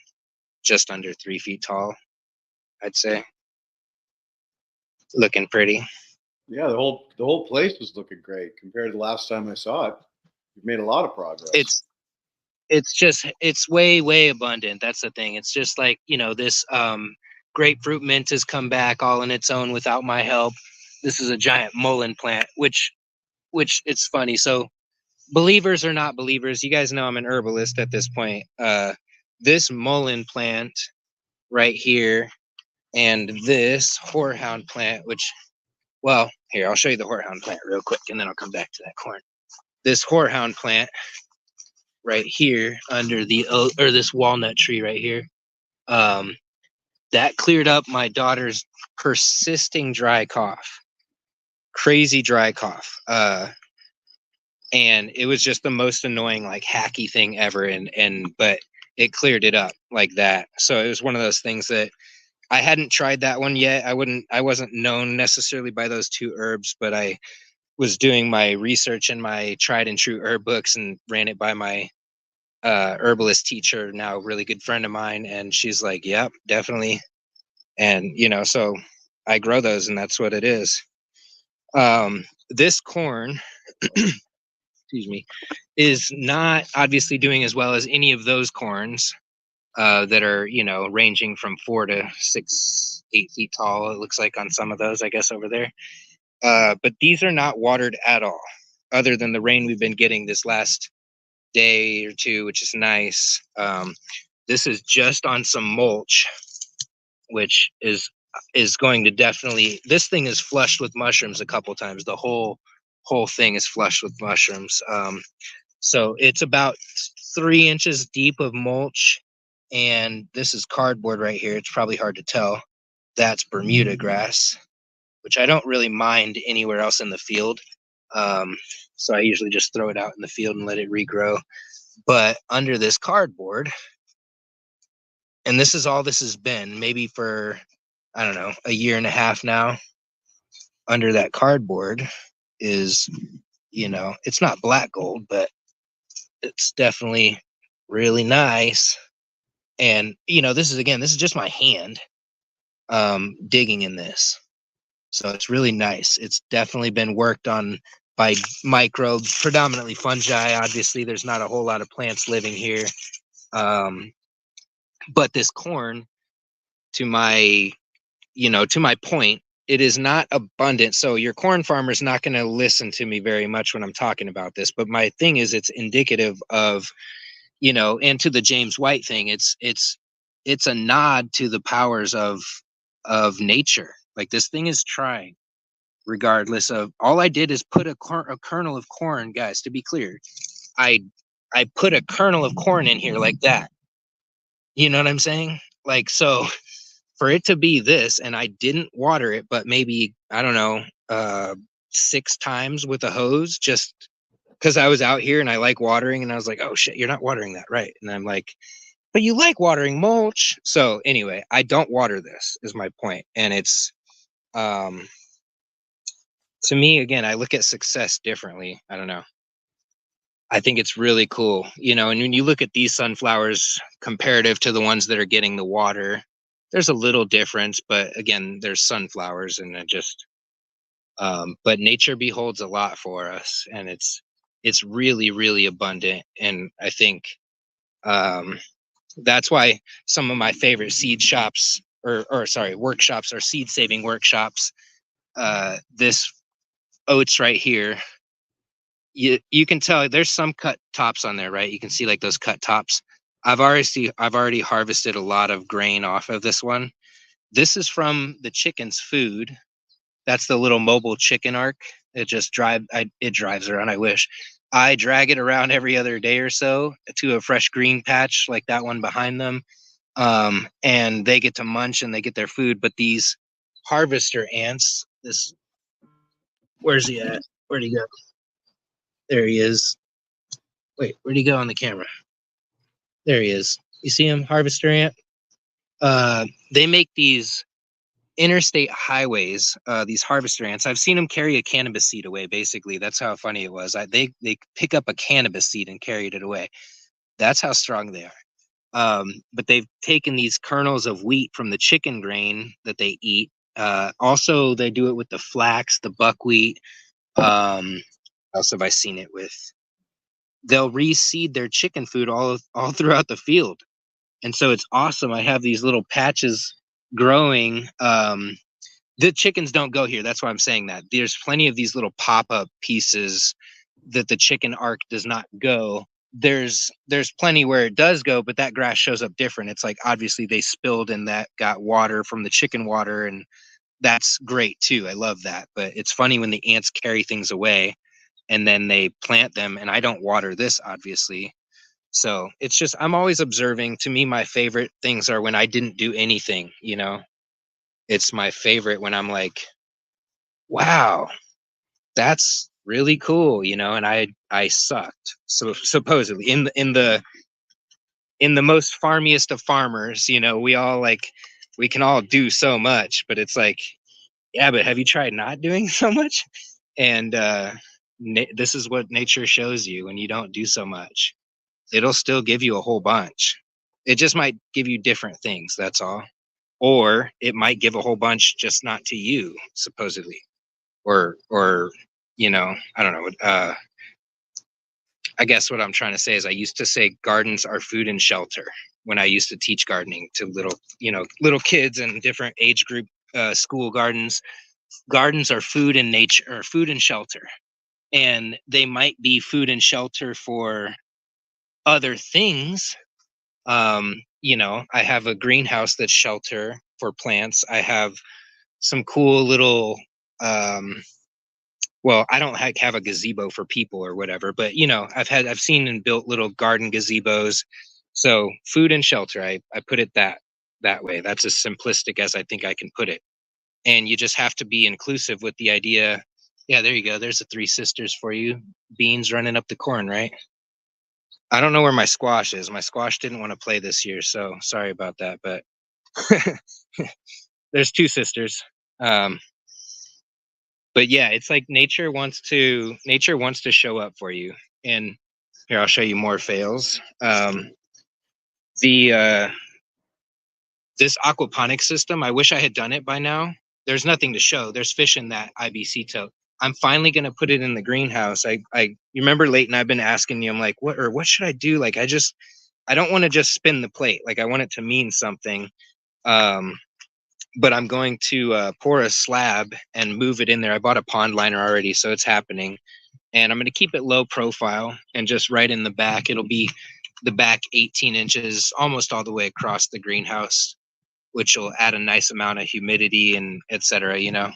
just under 3 feet tall, I'd say. Looking pretty. Yeah, the whole place was looking great compared to the last time I saw it. You've made a lot of progress. It's way abundant. That's the thing. It's just like, you know, this grapefruit mint has come back all on its own without my help. This is a giant mullein plant, which it's funny. So believers or not believers, you guys know I'm an herbalist at this point. This mullein plant right here and this horehound plant, which, well, here, I'll show you the horehound plant real quick, and then I'll come back to that corn. This horehound plant right here under this walnut tree right here, that cleared up my daughter's persisting dry cough, crazy dry cough. And it was just the most annoying, like hacky thing ever. But it cleared it up like that. So it was one of those things that I hadn't tried that one yet. I wasn't known necessarily by those two herbs, but I was doing my research in my tried and true herb books and ran it by my herbalist teacher, now a really good friend of mine. And she's like, yep, definitely. And, you know, so I grow those, and that's what it is. This corn, excuse me, is not obviously doing as well as any of those corns that are, you know, ranging from 4 to 6, 8 feet tall. It looks like on some of those, I guess, over there. But these are not watered at all, other than the rain we've been getting this last day or two, which is nice. This is just on some mulch, which is going to definitely, this thing is flushed with mushrooms a couple times. The whole thing is flushed with mushrooms. So it's about 3 inches deep of mulch, and this is cardboard right here. It's probably hard to tell. That's Bermuda grass, which I don't really mind anywhere else in the field. So I usually just throw it out in the field and let it regrow. But under this cardboard And this is all this has been, maybe for, I don't know, a year and a half now. Under that cardboard is, it's not black gold, but it's definitely really nice. And, this is just my hand digging in this. So it's really nice. It's definitely been worked on by microbes, predominantly fungi. Obviously, there's not a whole lot of plants living here. But this corn, to my point, it is not abundant. So your corn farmer is not going to listen to me very much when I'm talking about this. But my thing is, it's indicative of, and to the James White thing, it's a nod to the powers of nature. Like, this thing is trying, regardless of, all I did is put a kernel of corn, guys, to be clear. I put a kernel of corn in here like that. You know what I'm saying? Like, so for it to be this, and I didn't water it, but maybe, I don't know, 6 times with a hose, just because I was out here and I like watering, and I was like, oh shit, you're not watering that right. And I'm like, but you like watering mulch. So anyway, I don't water this, is my point. And it's, to me, again, I look at success differently. I don't know. I think it's really cool, and when you look at these sunflowers comparative to the ones that are getting the water, there's a little difference, but again, there's sunflowers, and it just, but nature beholds a lot for us, and it's really, really abundant. And I think, that's why some of my favorite seed shops, or sorry, workshops, are seed saving workshops. This oats right here, you can tell there's some cut tops on there, right? You can see like those cut tops. I've already harvested a lot of grain off of this one. This is from the chicken's food. That's the little mobile chicken ark. It just it drives around. I wish. I drag it around every other day or so to a fresh green patch like that one behind them. And they get to munch and they get their food. But these harvester ants, where's he at? Where'd he go? There he is. Wait, where'd he go on the camera? There he is. You see him, harvester ant? They make these interstate highways, these harvester ants. I've seen them carry a cannabis seed away, basically. That's how funny it was. They pick up a cannabis seed and carried it away. That's how strong they are. But they've taken these kernels of wheat from the chicken grain that they eat. Also, they do it with the flax, the buckwheat. Else have I seen it with? They'll reseed their chicken food all throughout the field. And so it's awesome. I have these little patches growing. The chickens don't go here. That's why I'm saying that. There's plenty of these little pop-up pieces that the chicken ark does not go. There's plenty where it does go, but that grass shows up different. It's like, obviously they spilled and that got water from the chicken water, and that's great too. I love that. But it's funny when the ants carry things away and then they plant them, and I don't water this, obviously. So it's just, I'm always observing. To me, my favorite things are when I didn't do anything, It's my favorite when I'm like, wow, that's really cool, and I sucked. So supposedly in the most farmiest of farmers, we can all do so much, but it's like, yeah, but have you tried not doing so much? And this is what nature shows you when you don't do so much. It'll still give you a whole bunch. It just might give you different things, that's all. Or it might give a whole bunch, just not to you, supposedly. Or I don't know. I guess what I'm trying to say is, I used to say gardens are food and shelter when I used to teach gardening to little kids and different age group school gardens. Gardens are food and nature, or food and shelter. And they might be food and shelter for other things. I have a greenhouse that's shelter for plants. I have some cool little, well, I don't have a gazebo for people or whatever, but I've seen and built little garden gazebos. So food and shelter, I put it that way. That's as simplistic as I think I can put it. And you just have to be inclusive with the idea. Yeah, there you go. There's the 3 sisters for you. Beans running up the corn, right? I don't know where my squash is. My squash didn't want to play this year, so sorry about that. But there's two sisters. But yeah, it's like nature wants to show up for you. And here, I'll show you more fails. The this aquaponics system, I wish I had done it by now. There's nothing to show. There's fish in that IBC tote. I'm finally gonna put it in the greenhouse. You remember Leighton, I've been asking you, I'm like, what should I do? Like, I don't want to just spin the plate. Like, I want it to mean something. But I'm going to pour a slab and move it in there. I bought a pond liner already, so it's happening. And I'm going to keep it low profile and just right in the back. It'll be the back 18 inches, almost all the way across the greenhouse, which will add a nice amount of humidity and et cetera, you know.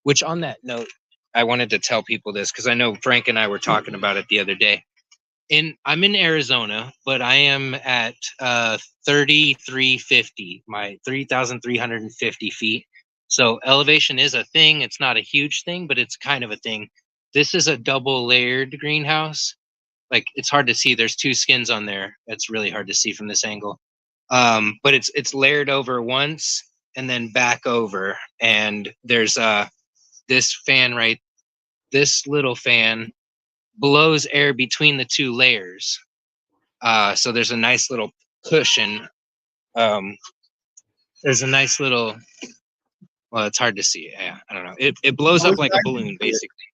Which, on that note, I wanted to tell people this because I know Frank and I were talking about it the other day. I'm in Arizona, but I am at 3,350, my 3,350 feet. So elevation is a thing. It's not a huge thing, but it's kind of a thing. This is a double layered greenhouse. Like, it's hard to see. There's two skins on there. It's really hard to see from this angle. But it's layered over once and then back over. And there's this little fan blows air between the two layers. So there's a nice little cushion. There's a nice little, well, it's hard to see. Yeah, I don't know. It blows up like a balloon, basically.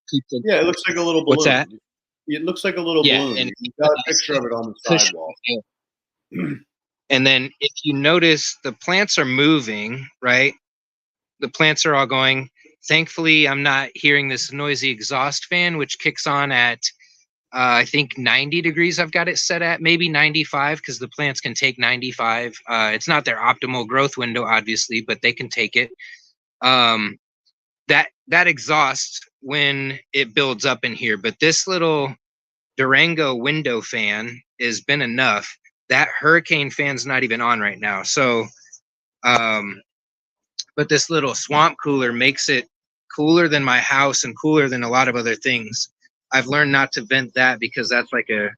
Yeah, it looks like a little balloon. What's that? It looks like a little balloon. And You got a picture of it on the sidewall. And then if you notice, the plants are moving, right? The plants are all going. Thankfully, I'm not hearing this noisy exhaust fan, which kicks on at, I think 90 degrees I've got it set at, maybe 95, because the plants can take 95. It's not their optimal growth window, obviously, but they can take it. That exhaust when it builds up in here, but this little Durango window fan has been enough. That hurricane fan's not even on right now. So, but this little swamp cooler makes it cooler than my house and cooler than a lot of other things. I've learned not to vent that because that's like a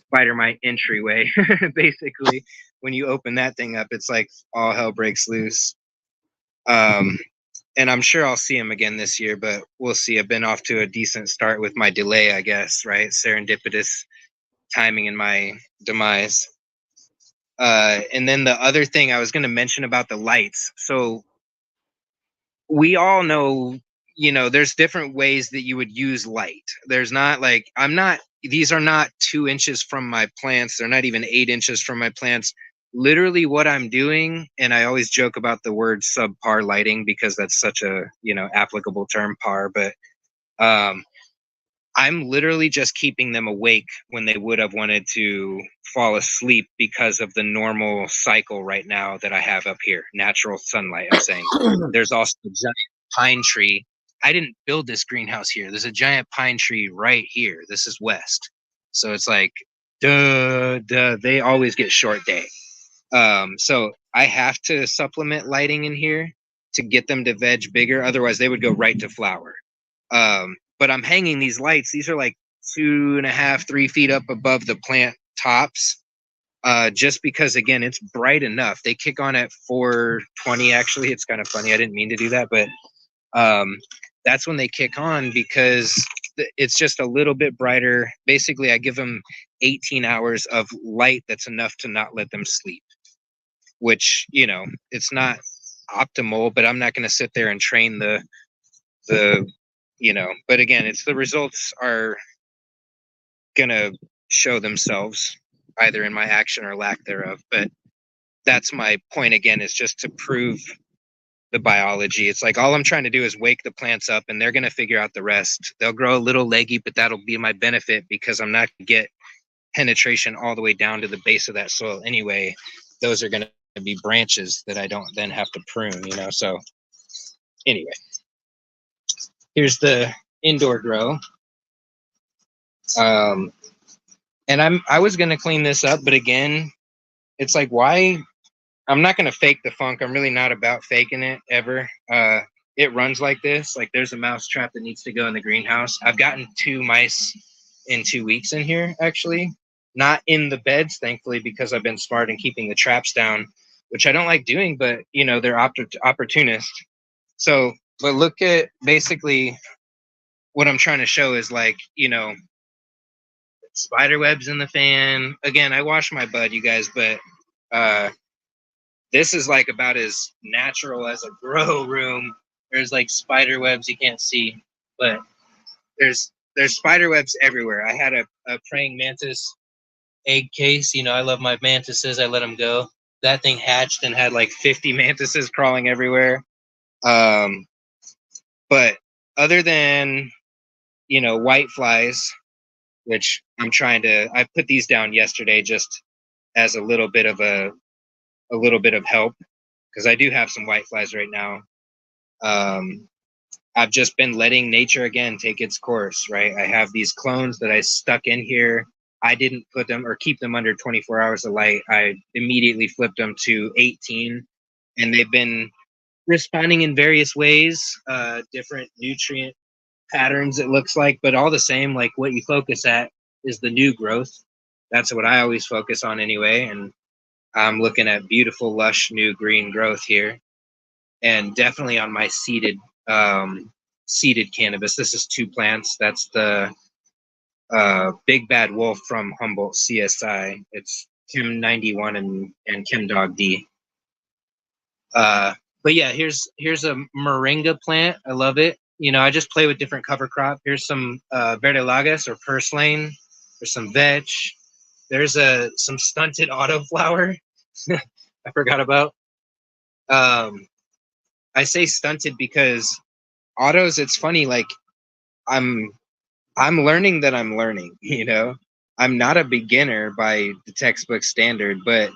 spider mite entryway. Basically, when you open that thing up, it's like all hell breaks loose. And I'm sure I'll see him again this year, but we'll see. I've been off to a decent start with my delay, I guess, right? Serendipitous timing in my demise. And then the other thing I was going to mention about the lights. So we all know, you know, there's different ways that you would use light. There's not like, these are not 2 inches from my plants. They're not even 8 inches from my plants. Literally what I'm doing, and I always joke about the word subpar lighting because that's such a, you know, applicable term, par, but I'm literally just keeping them awake when they would have wanted to fall asleep because of the normal cycle right now that I have up here. Natural sunlight, I'm saying. There's also a giant pine tree. I didn't build this greenhouse here. There's a giant pine tree right here. This is west. So it's like, they always get short day. So I have to supplement lighting in here to get them to veg bigger. Otherwise, they would go right to flower. But I'm hanging these lights. These are like 2.5, 3 feet up above the plant tops. Just because, again, it's bright enough. They kick on at 4:20. Actually, it's kind of funny. I didn't mean to do that, but that's when they kick on because it's just a little bit brighter. Basically, I give them 18 hours of light that's enough to not let them sleep, which, you know, it's not optimal, but I'm not going to sit there and train the, you know, but again, it's the results are going to show themselves either in my action or lack thereof. But that's my point again, is just to prove the biology. It's like all I'm trying to do is wake the plants up and they're going to figure out the rest. They'll grow a little leggy, but that'll be my benefit because I'm not going to get penetration all the way down to the base of that soil anyway. Those are going to be branches that I don't then have to prune, you know. So anyway, here's the indoor grow. And I was going to clean this up, but again, it's like, why? I'm not going to fake the funk. I'm really not about faking it ever. It runs like this. Like, there's a mouse trap that needs to go in the greenhouse. I've gotten 2 mice in 2 weeks in here, actually. not in the beds, thankfully, because I've been smart in keeping the traps down, which I don't like doing, but you know, they're opportunists. So, but look at basically what I'm trying to show is like, you know, spider webs in the fan. Again, I wash my bud, you guys, but this is like about as natural as a grow room. There's like spider webs you can't see, but there's spider webs everywhere. I had a praying mantis egg case. You know, I love my mantises. I let them go. That thing hatched and had like 50 mantises crawling everywhere. But other than, you know, white flies, which I put these down yesterday just as a little bit of help, because I do have some white flies right now. I've just been letting nature again take its course, right? I have these clones that I stuck in here. I didn't put them or keep them under 24 hours of light. I immediately flipped them to 18, and they've been responding in various ways, different nutrient patterns, it looks like, but all the same, like what you focus at is the new growth. That's what I always focus on anyway. And I'm looking at beautiful, lush, new green growth here. And definitely on my seeded cannabis. This is 2 plants. That's the Big Bad Wolf from Humboldt CSI. It's Chem 91 and Chem Dog D. But yeah, here's a moringa plant. I love it. You know, I just play with different cover crop. Here's some verdolagas or purslane. There's some vetch. There's some stunted autoflower. I forgot about. I say stunted because autos, it's funny, like I'm learning that I'm learning, you know. I'm not a beginner by the textbook standard, but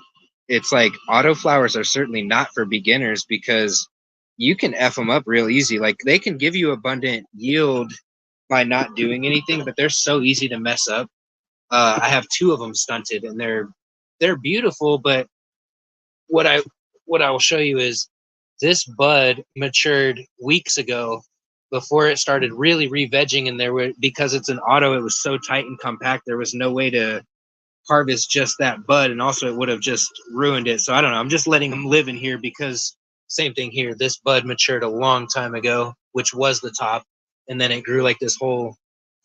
it's like autoflowers are certainly not for beginners because you can F them up real easy. Like they can give you abundant yield by not doing anything, but they're so easy to mess up. I have 2 of them stunted and they're beautiful, but what I will show you is this bud matured weeks ago before it started really re-vegging, and there were, because it's an auto, it was so tight and compact, there was no way to harvest just that bud, and also it would have just ruined it. So I don't know, I'm just letting them live in here because same thing here, this bud matured a long time ago, which was the top, and then it grew like this whole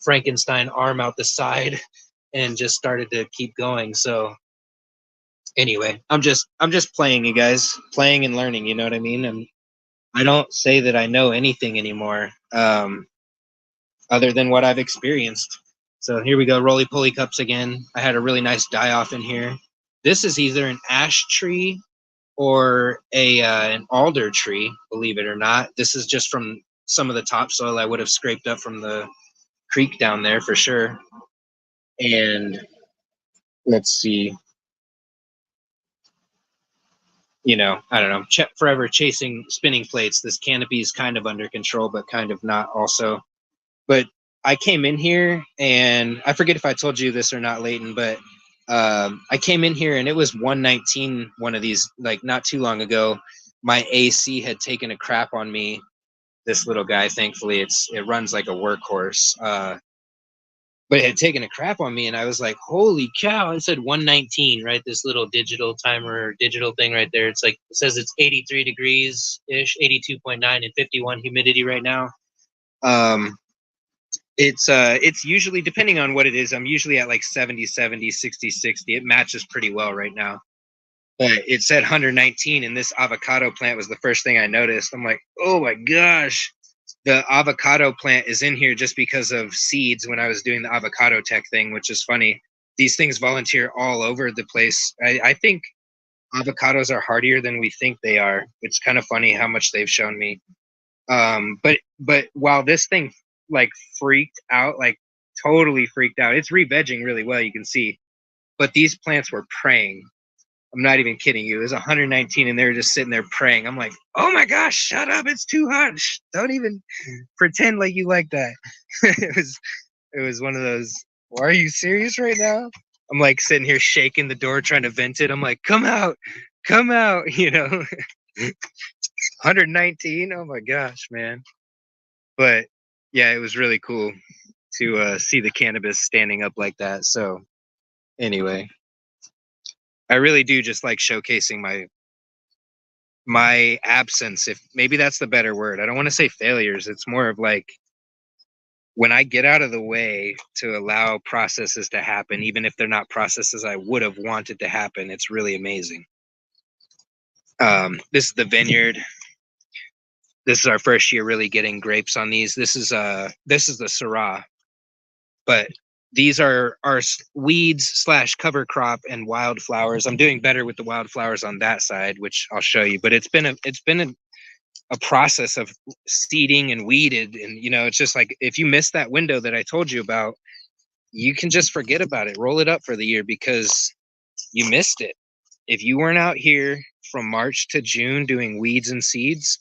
Frankenstein arm out the side and just started to keep going. So anyway, I'm just playing, you guys, playing and learning, you know what I mean? And I don't say that I know anything anymore, other than what I've experienced. So here we go, roly-poly cups again. I had a really nice die-off in here. This is either an ash tree or an alder tree, believe it or not. This is just from some of the topsoil I would have scraped up from the creek down there for sure. And let's see. You know, I don't know, forever chasing spinning plates. This canopy is kind of under control, but kind of not also. But I came in here, and I forget if I told you this or not, Leighton, but I came in here, and it was 119, one of these, like not too long ago. My AC had taken a crap on me. This little guy, thankfully, it runs like a workhorse. But it had taken a crap on me, and I was like, holy cow. It said 119, right? This little digital timer, digital thing right there. It's like, it says it's 83 degrees-ish, 82.9 and 51 humidity right now. It's usually, depending on what it is, I'm usually at like 70, 60, 60. It matches pretty well right now. But it said 119, and this avocado plant was the first thing I noticed. I'm like, oh my gosh. The avocado plant is in here just because of seeds when I was doing the avocado tech thing, which is funny. These things volunteer all over the place. I think avocados are hardier than we think they are. It's kind of funny how much they've shown me. But while this thing like freaked out, like totally freaked out, it's re-vegging really well, you can see. But these plants were praying. I'm not even kidding you. It was 119 and they were just sitting there praying. I'm like, oh my gosh, shut up. It's too hot. Shh, don't even pretend like you like that. it was one of those, well, are you serious right now? I'm like sitting here shaking the door, trying to vent it. I'm like, come out, you know. 119. Oh my gosh, man. But yeah, it was really cool to see the cannabis standing up like that. So anyway, I really do just like showcasing my absence, if maybe that's the better word. I don't want to say failures. It's more of like when I get out of the way to allow processes to happen, even if they're not processes I would have wanted to happen, it's really amazing. This is the vineyard. This is our first year really getting grapes on these. This is the Syrah, but these are our weeds / cover crop and wildflowers. I'm doing better with the wildflowers on that side, which I'll show you. But it's been a process of seeding and weeded, and it's just like if you miss that window that I told you about, you can just forget about it. Roll it up for the year because you missed it. If you weren't out here from March to June doing weeds and seeds,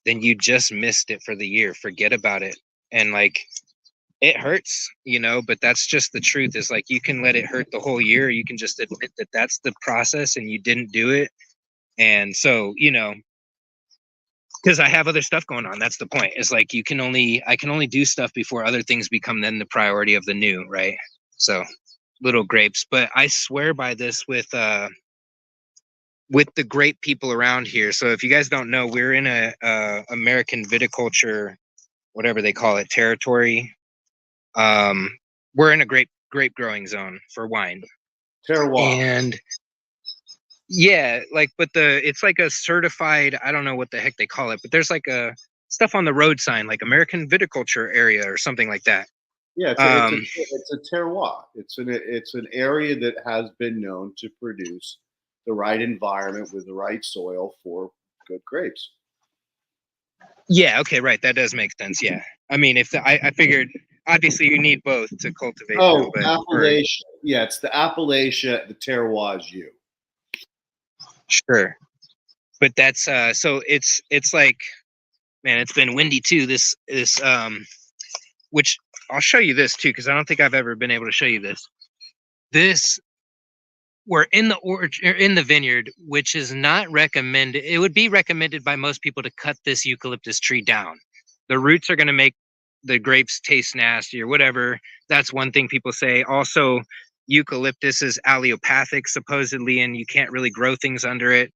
then you just missed it for the year. Forget about it. And like, it hurts, but that's just the truth. Is like, you can let it hurt the whole year. Or you can just admit that that's the process and you didn't do it. And so, because I have other stuff going on. That's the point. It's like, I can only do stuff before other things become then the priority of the new, right? So little grapes, but I swear by this with the great people around here. So if you guys don't know, we're in a American viticulture, whatever they call it, territory. We're in a grape growing zone for wine. Terroir. And yeah, like, but it's like a certified, I don't know what the heck they call it, but there's like a stuff on the road sign, like American viticulture area or something like that. Yeah, it's a terroir. It's an area that has been known to produce the right environment with the right soil for good grapes. Yeah. Okay. Right. That does make sense. Yeah. I mean, I figured obviously you need both to cultivate. Oh, Appalachia. Yeah, it's the Appalachia. The terroir is you. Sure. But that's so it's like, man, it's been windy too. This which I'll show you this too, because I don't think I've ever been able to show you this. We're in the vineyard, which is not recommended. It would be recommended by most people to cut this eucalyptus tree down. The roots are going to make the grapes taste nasty or whatever. That's one thing people say. Also, eucalyptus is allelopathic supposedly, and you can't really grow things under it.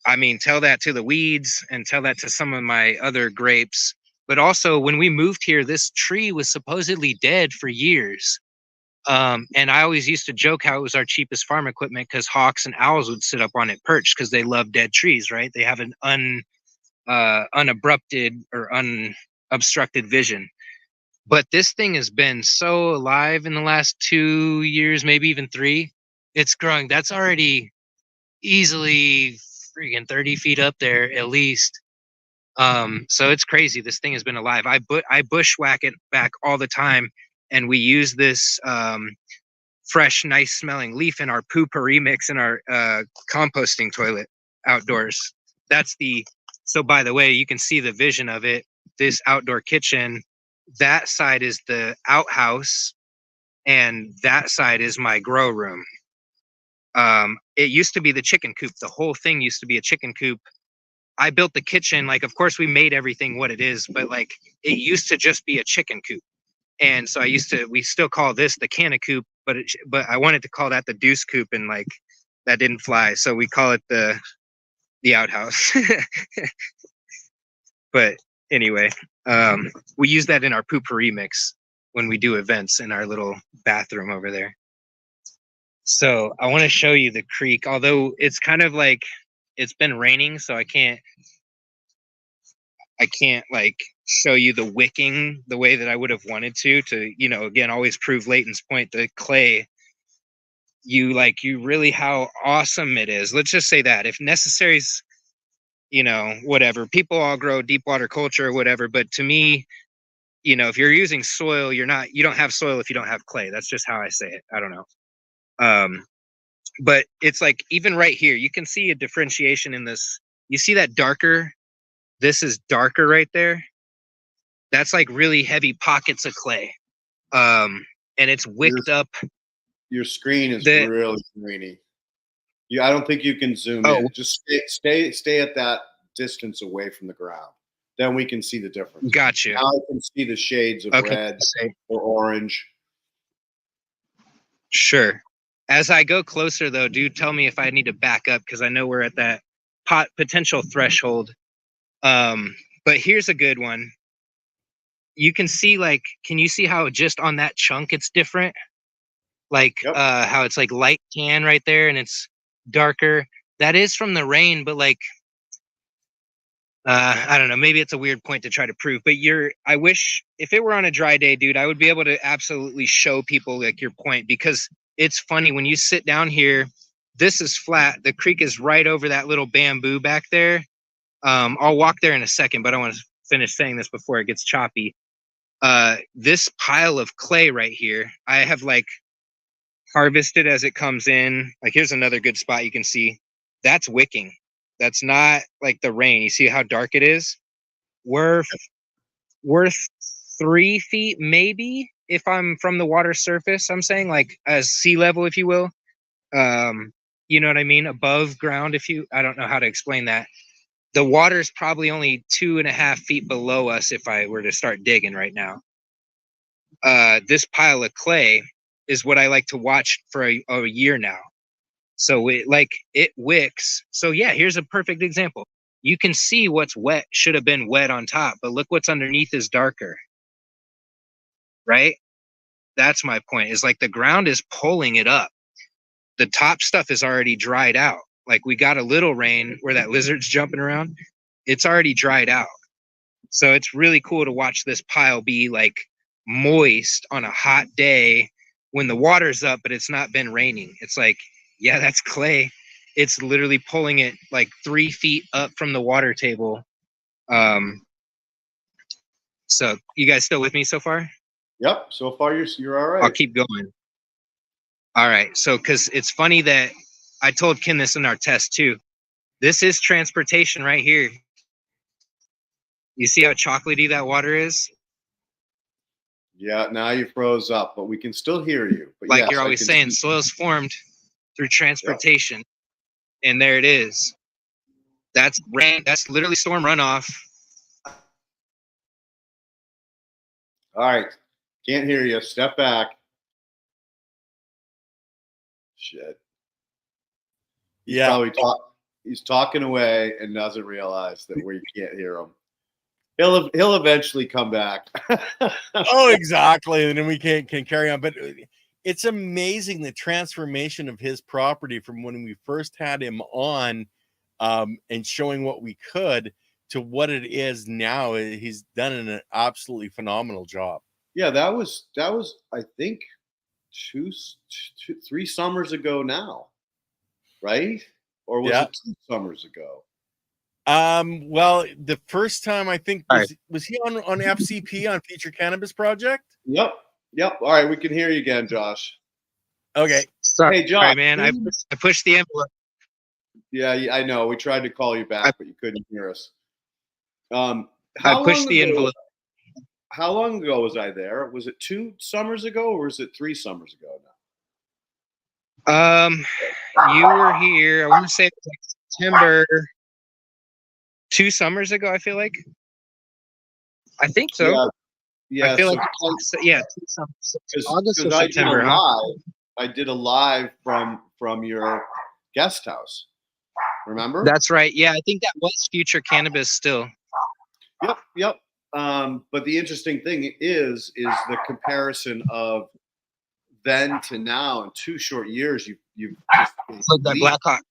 I mean, tell that to the weeds and tell that to some of my other grapes. But also, when we moved here, this tree was supposedly dead for years. And I always used to joke how it was our cheapest farm equipment because hawks and owls would sit up on it perched because they love dead trees, right? They have an unabrupted or unobstructed vision. But this thing has been so alive in the last 2 years, maybe even 3. It's growing. That's already easily freaking 30 feet up there at least. So it's crazy. This thing has been alive. I bushwhack it back all the time, and we use this fresh, nice smelling leaf in our poopery mix in our composting toilet outdoors. So by the way, you can see the vision of it. This outdoor kitchen, that side is the outhouse, and that side is my grow room. It used to be the chicken coop. The whole thing used to be a chicken coop. I built the kitchen, like, of course we made everything what it is, but like it used to just be a chicken coop. And so we still call this the canna coop, but I wanted to call that the deuce coop, and like that didn't fly. So we call it the outhouse. But anyway, we use that in our poopery mix when we do events in our little bathroom over there. So I want to show you the creek, although it's kind of like, it's been raining, so I can't like show you the wicking the way that I would have wanted to, again, always prove Leighton's point, the clay, you really how awesome it is. Let's just say that if necessary's, whatever, people all grow deep water culture or whatever, but to me, if you're using soil, you don't have soil if you don't have clay. That's just how I say it. I don't know. But it's like, even right here, you can see a differentiation in this. You see that darker? This is darker right there. That's like really heavy pockets of clay. And it's wicked up. Your screen is really greeny. I don't think you can zoom in. Just stay at that distance away from the ground. Then we can see the difference. Gotcha. Now I can see the shades of red or orange. Sure. As I go closer, though, do tell me if I need to back up, because I know we're at that potential threshold. But here's a good one. You can see, like, can you see how just on that chunk it's different? Like, Yep. how it's like light tan right there and it's darker. That is from the rain, but like, I don't know, maybe it's a weird point to try to prove, but I wish if it were on a dry day, dude, I would be able to absolutely show people like your point, because it's funny when you sit down here, this is flat. The creek is right over that little bamboo back there. I'll walk there in a second, but I want to finish saying this before it gets choppy. This pile of clay right here, I have like harvested as it comes in. Like, here's another good spot you can see. That's wicking. That's not like the rain. You see how dark it is? Worth 3 feet, maybe, if I'm from the water surface. I'm saying, like, as sea level, if you will. You know what I mean? Above ground, I don't know how to explain that. The water's probably only 2.5 feet below us if I were to start digging right now. This pile of clay is what I like to watch for a year now. So it wicks. So yeah, here's a perfect example. You can see what's wet should have been wet on top, but look what's underneath is darker. Right? That's my point. Is like the ground is pulling it up. The top stuff is already dried out. Like, we got a little rain where that lizard's jumping around. It's already dried out. So it's really cool to watch this pile be like moist on a hot day when the water's up, but it's not been raining. It's like, yeah, that's clay. It's literally pulling it like 3 feet up from the water table. So you guys still with me so far? Yep. So far, you're all right. I'll keep going. All right. So, because it's funny that I told Ken this in our test too. This is transportation right here. You see how chocolatey that water is? Yeah, now you froze up, but we can still hear you. But Like, yes, you're always saying, soil's formed through transportation. Yep. And there it is. That's rain. That's literally storm runoff. All right. Can't hear you. Step back. Shit. Yeah. He's talking away and doesn't realize that we can't hear him. He'll eventually come back. Oh, exactly. And then we can carry on. But it's amazing the transformation of his property from when we first had him on, and showing what we could to what it is now. He's done an absolutely phenomenal job. Yeah, that was I think 3 summers ago now, right? Or was it 2 summers ago? Well, the first time I think was he on FCP on Feature Cannabis Project? Yep. All right, we can hear you again, Josh. Okay. Sorry, hey, Josh, man. I pushed the envelope. Yeah, I know. We tried to call you back, but you couldn't hear us. I pushed the envelope. How long ago was I there? Was it 2 summers ago, or was it 3 summers ago now? You were here. I want to say it was like September. 2 summers ago, I feel like. I think so. Yeah. I feel like 2 summers. August or September. I did a live from your guest house. Remember? That's right. Yeah, I think that was Future Cannabis still. Yep. But the interesting thing is the comparison of then to now in 2 short years. You've just look that Blackhawk.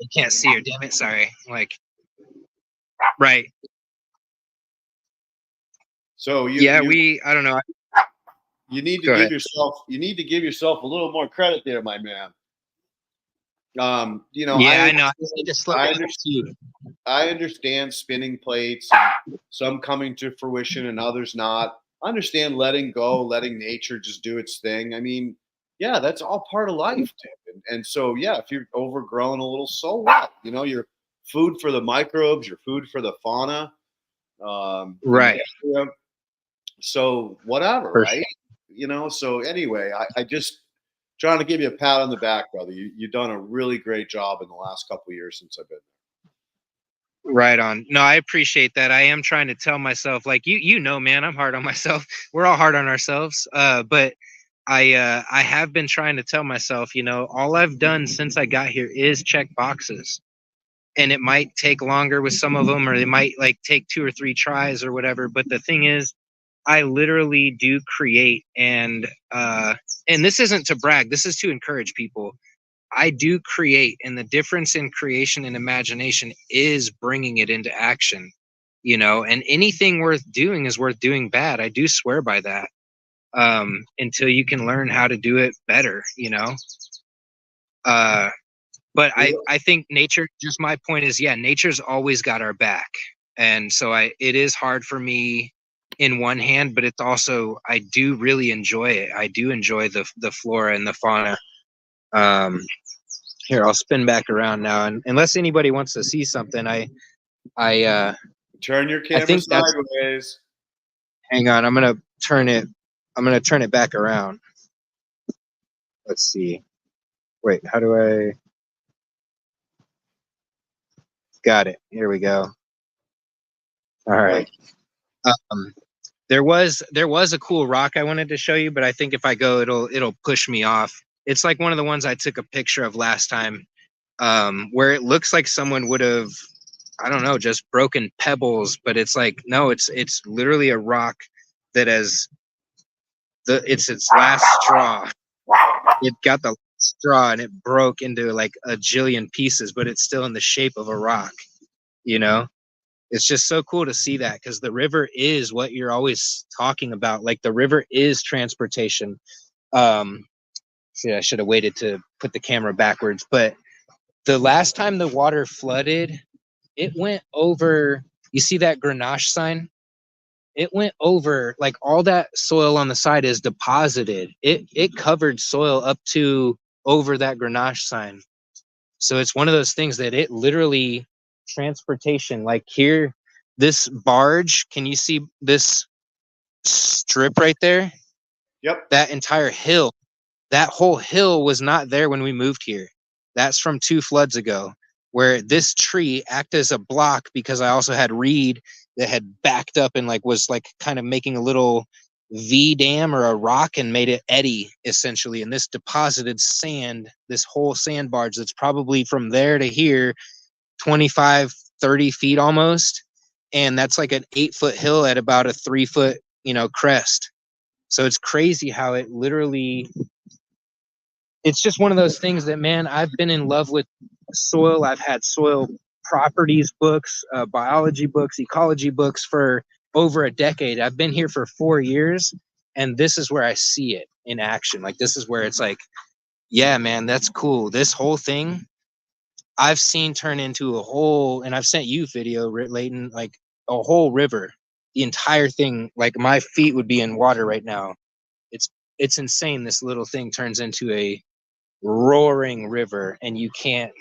You can't see her. Damn it! Sorry. Like, right. So I don't know. You need to give yourself a little more credit there, my man. I know. I understand spinning plates, and some coming to fruition and others not. I understand letting go, letting nature just do its thing. I mean, yeah, that's all part of life, Tim. And so, yeah, if you're overgrown a little, so what? You're food for the microbes, you're food for the fauna. Right. So whatever, right? So anyway, I just trying to give you a pat on the back, brother. You've done a really great job in the last couple of years since I've been there. Right on. No, I appreciate that. I am trying to tell myself, like, man, I'm hard on myself. We're all hard on ourselves. But I have been trying to tell myself, you know, all I've done since I got here is check boxes. And it might take longer with some of them, or they might like take 2 or 3 tries or whatever. But the thing is, I literally do create, and this isn't to brag, this is to encourage people. I do create, and the difference in creation and imagination is bringing it into action, you know, and anything worth doing is worth doing bad. I do swear by that. Until you can learn how to do it better, you know. But I think nature, just my point is, yeah, nature's always got our back. And so it is hard for me in one hand, but it's also, I do really enjoy it. I do enjoy the flora and the fauna. Here, I'll spin back around now. And unless anybody wants to see something, I turn your camera sideways. Hang on, I'm gonna turn it back around. Let's see. Wait, how do I? Got it. Here we go. All right. There was a cool rock I wanted to show you, but I think if I go, it'll push me off. It's like one of the ones I took a picture of last time, where it looks like someone would have, I don't know, just broken pebbles, but it's like, no, it's literally a rock that has its last straw. It got the straw and it broke into like a jillion pieces, but it's still in the shape of a rock, you know. It's just so cool to see that, because the river is what you're always talking about. Like, the river is transportation. See, I should have waited to put the camera backwards, but the last time the water flooded, it went over, you see that Grenache sign? It went over, like, all that soil on the side is deposited. It covered soil up to over that Grenache sign. So it's one of those things that it literally, transportation, like here, this barge, can you see this strip right there? Yep. That entire hill, that whole hill was not there when we moved here. That's from 2 floods ago, where this tree acted as a block, because I also had reed that had backed up and like was like kind of making a little V dam or a rock and made it eddy essentially. And this deposited sand, this whole sand barge that's probably from there to here, 25, 30 feet almost. And that's like an 8-foot hill at about a 3-foot, you know, crest. So it's crazy how it literally, it's just one of those things that, man, I've been in love with soil. I've had soil properties books, biology books, ecology books for over a decade. I've been here for 4 years, and this is where I see it in action. Like, this is where it's like, yeah, man, that's cool. This whole thing I've seen turn into a whole, and I've sent you video, Leighton, like a whole river. The entire thing, like my feet would be in water right now. It's insane. This little thing turns into a roaring river, and you can't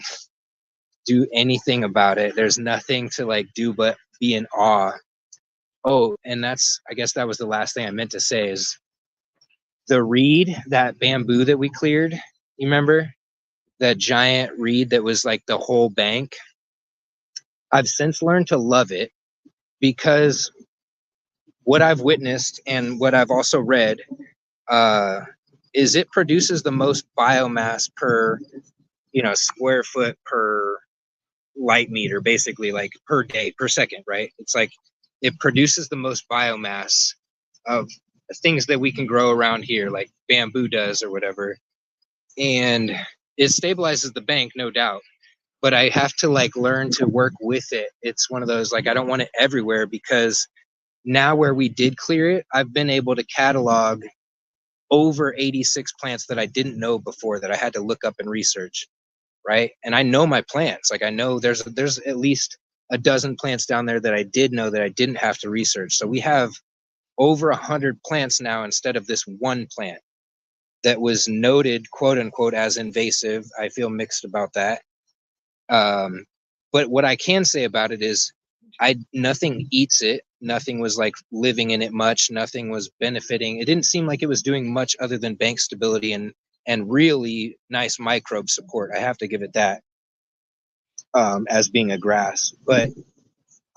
do anything about it. There's nothing to like do but be in awe. Oh, and I guess that was the last thing I meant to say is the reed, that bamboo that we cleared. You remember that giant reed that was like the whole bank? I've since learned to love it, because what I've witnessed and what I've also read is it produces the most biomass per, you know, square foot per light meter, basically, like per day, per second, right? It's like it produces the most biomass of things that we can grow around here, like bamboo does or whatever. And it stabilizes the bank, no doubt. But I have to like learn to work with it. It's one of those, like, I don't want it everywhere, because now where we did clear it, I've been able to catalog over 86 plants that I didn't know before, that I had to look up and research, right? And I know my plants. Like, I know there's at least a dozen plants down there that I did know that I didn't have to research. So we have over 100 plants now instead of this one plant that was noted, quote unquote, as invasive. I feel mixed about that. But what I can say about it is nothing eats it. Nothing was like living in it much. Nothing was benefiting. It didn't seem like it was doing much other than bank stability and really nice microbe support. I have to give it that, as being a grass. But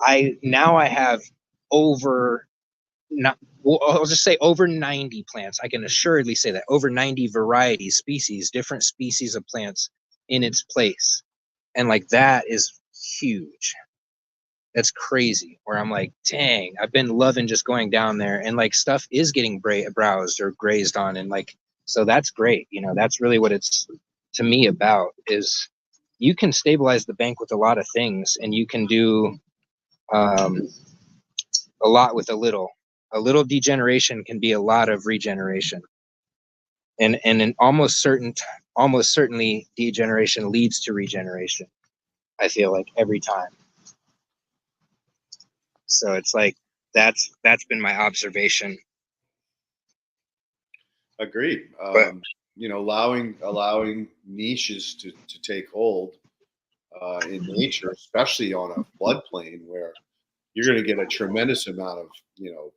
I have over not, well, I'll just say over 90 plants. I can assuredly say that over 90 varieties, species, different species of plants in its place. And like that is huge. That's crazy. Where I'm like, dang, I've been loving just going down there, and like stuff is getting browsed or grazed on, and like, so that's great. You know, that's really what it's to me about, is you can stabilize the bank with a lot of things, and you can do a lot with a little. A little degeneration can be a lot of regeneration, and an almost certainly degeneration leads to regeneration. I feel like every time. So it's like that's been my observation. Agreed. But You know, allowing niches to take hold in nature, especially on a floodplain where you're going to get a tremendous amount of, you know,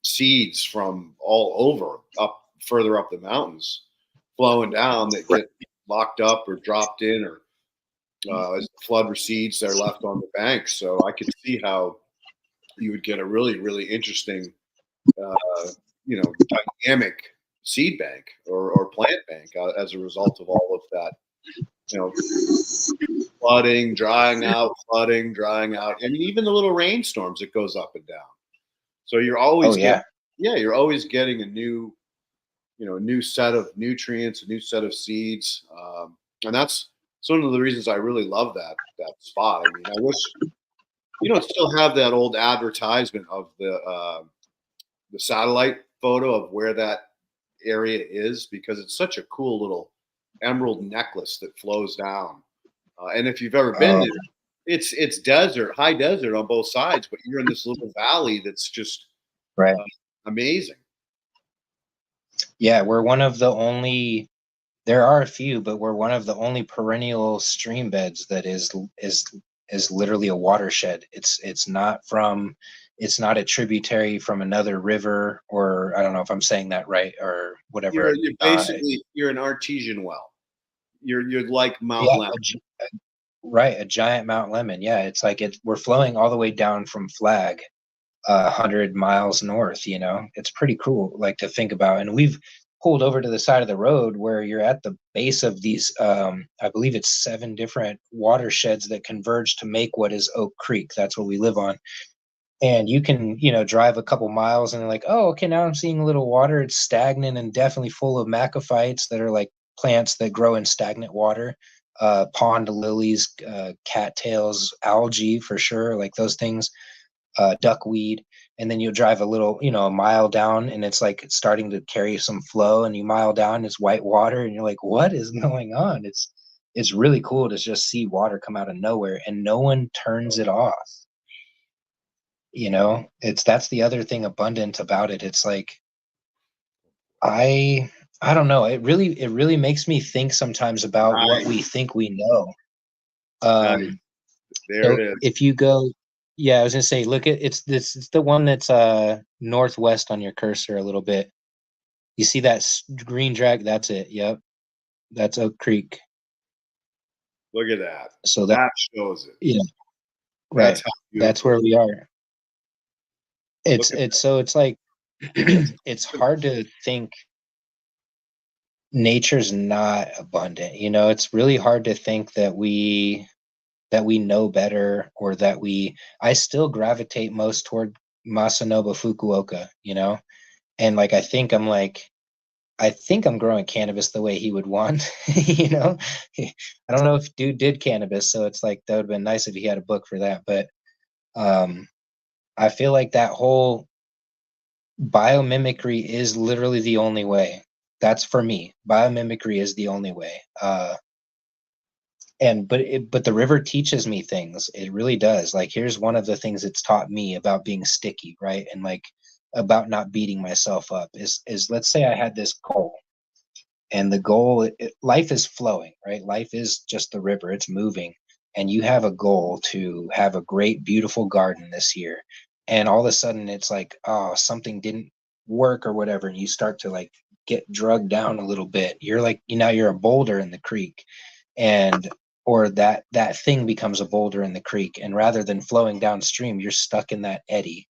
seeds from all over, up further up the mountains, flowing down, that get locked up or dropped in, or as the flood recedes, they're left on the banks. So I could see how you would get a really, really interesting, you know, dynamic seed bank or plant bank as a result of all of that, you know, flooding, drying out, and even the little rainstorms, it goes up and down. So you're always you're always getting a new, you know, a new set of nutrients, a new set of seeds, and that's one of the reasons I really love that spot. I mean, I wish, you know, still have that old advertisement of the satellite photo of where that area is, because it's such a cool little emerald necklace that flows down. And if you've ever been there, it's desert, high desert on both sides, but you're in this little valley that's just amazing. Yeah, we're one of the only. There are a few, but we're one of the only perennial stream beds that is literally a watershed. It's not a tributary from another river, or I don't know if I'm saying that right or whatever. You're basically you're an artesian well. You're like Mount Lemon. A giant Mount Lemon. Yeah, it's like we're flowing all the way down from Flag, 100 miles north. You know, it's pretty cool, like, to think about. And we've pulled over to the side of the road where you're at the base of these, I believe it's 7 different watersheds that converge to make what is Oak Creek. That's what we live on. And you can, you know, drive a couple miles and like, oh, okay, now I'm seeing a little water. It's stagnant and definitely full of macrophytes that are like plants that grow in stagnant water, pond lilies, cattails, algae for sure, like those things, duckweed. And then you'll drive a little, you know, a mile down, and it's like it's starting to carry some flow, and you mile down, it's white water, and you're like, what is going on? It's really cool to just see water come out of nowhere, and no one turns it off. You know, that's the other thing abundant about it. It's like, I don't know. It really makes me think sometimes about what we think we know. There it is. If you go, I was gonna say, look at it's the one that's northwest on your cursor a little bit. You see that green drag? That's it. Yep, that's Oak Creek. Look at that. So that shows it. Yeah, right. That's where we are. It's like it's hard to think nature's not abundant. You know, it's really hard to think that we know better, or that I still gravitate most toward Masanobu Fukuoka, you know? And like I think I'm growing cannabis the way he would want, you know? I don't know if dude did cannabis, so it's like that would have been nice if he had a book for that, but I feel like that whole biomimicry is literally the only way. That's for me. Biomimicry is the only way. But the river teaches me things. It really does. Like, here's one of the things it's taught me about being sticky, right? And like about not beating myself up is let's say I had this goal, and the goal, life is flowing, right? Life is just the river. It's moving, and you have a goal to have a great, beautiful garden this year. And all of a sudden it's like, oh, something didn't work or whatever. And you start to like get drugged down a little bit. You're like, you're a boulder in the creek, or that thing becomes a boulder in the creek. And rather than flowing downstream, you're stuck in that eddy.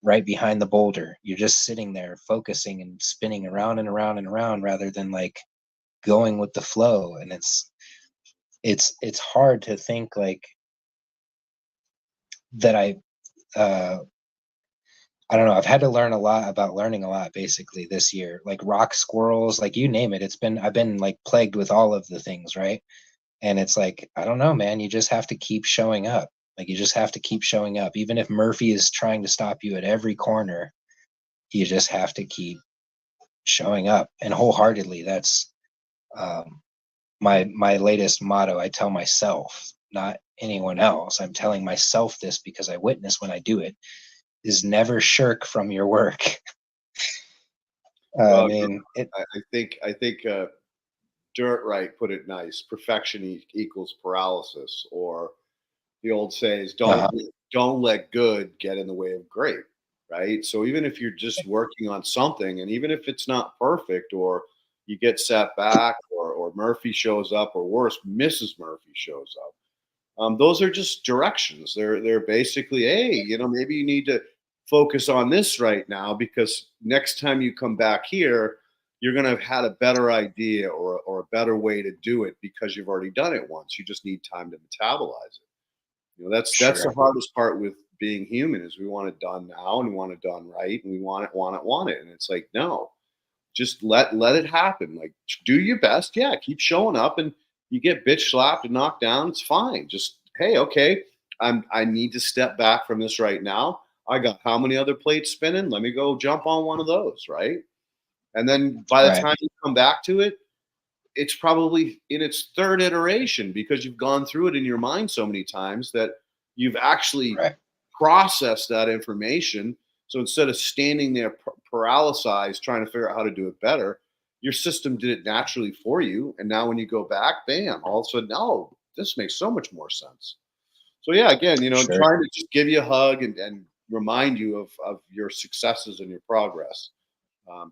right behind the boulder. You're just sitting there focusing and spinning around and around and around rather than like going with the flow. And it's hard to think like that. I don't know. I've had to learn a lot about learning a lot basically this year, like rock squirrels, like you name it. I've been like plagued with all of the things, right? And it's like, I don't know, man, you just have to keep showing up. Like you just have to keep showing up. Even if Murphy is trying to stop you at every corner, you just have to keep showing up and wholeheartedly. That's my latest motto. I tell myself, not anyone else. I'm telling myself this because I witness when I do it, is never shirk from your work. Well, I mean, I think Dirt Right put it nice. Perfection equals paralysis, or the old says, don't let good get in the way of great, right? So even if you're just working on something, and even if it's not perfect, or you get set back, or Murphy shows up, or worse, Mrs. Murphy shows up, those are just directions. They're basically, hey, maybe you need to focus on this right now, because next time you come back here, you're going to have had a better idea, or a better way to do it, because you've already done it once. You just need time to metabolize it. That's the hardest part with being human, is we want it done now, and we want it done right, and we want it. And it's like, no, just let it happen. Like, do your best. Yeah. Keep showing up, and you get bitch slapped and knocked down. It's fine. Just, hey, okay, I need to step back from this right now. I got how many other plates spinning? Let me go jump on one of those. Right. And then by the time you come back to it, it's probably in its third iteration, because you've gone through it in your mind so many times that you've actually processed that information. So instead of standing there paralyzed trying to figure out how to do it better, your system did it naturally for you. And now when you go back, bam, all of a sudden, oh, this makes so much more sense. So yeah, again, trying to just give you a hug and remind you of your successes and your progress.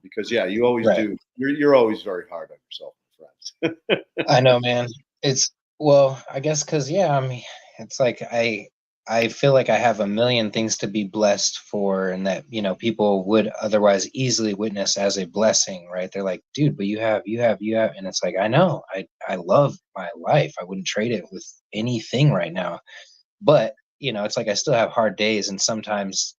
Because yeah, you always do. You're always very hard on yourself, my friends. I know, man. I guess because I mean, it's like I feel like I have a million things to be blessed for, and that people would otherwise easily witness as a blessing, right? They're like, dude, but you have, and it's like, I know, I love my life. I wouldn't trade it with anything right now, but it's like I still have hard days, and sometimes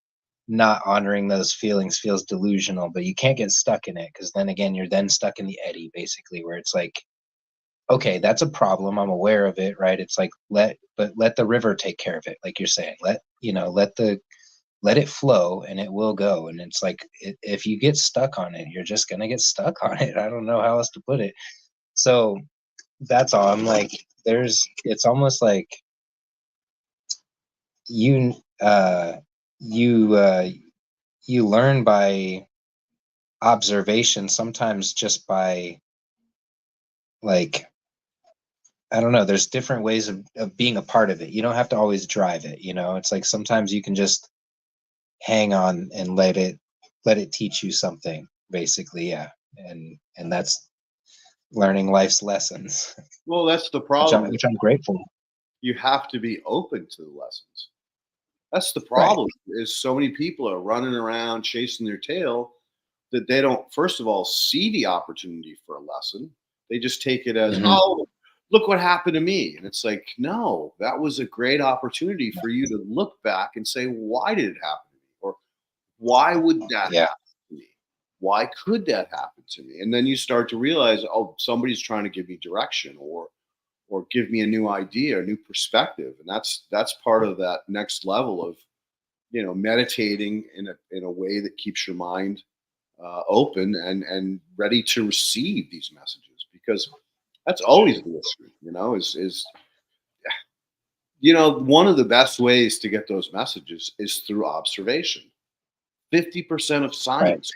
not honoring those feelings feels delusional, but you can't get stuck in it, because then again, you're then stuck in the eddy, basically, where it's like, okay, that's a problem. I'm aware of it, right? It's like, let the river take care of it. Like you're saying, let it flow, and it will go. And it's like, if you get stuck on it, you're just going to get stuck on it. I don't know how else to put it. So that's all. I'm like, it's almost like you learn by observation, sometimes just by, like, I don't know, there's different ways of being a part of it. You don't have to always drive it. It's like sometimes you can just hang on and let it teach you something, basically. Yeah. And that's learning life's lessons. Well, that's the problem. Which I'm grateful. You have to be open to the lessons. That's the problem, is so many people are running around chasing their tail that they don't, first of all, see the opportunity for a lesson. They just take it as, oh, look what happened to me. And it's like, no, that was a great opportunity for you to look back and say, why did it happen to me? Or why would that happen to me? Why could that happen to me? And then you start to realize, oh, somebody's trying to give me direction, or give me a new idea, a new perspective. And that's part of that next level of, meditating in a way that keeps your mind open and ready to receive these messages, because that's always the issue, is one of the best ways to get those messages is through observation. 50% of science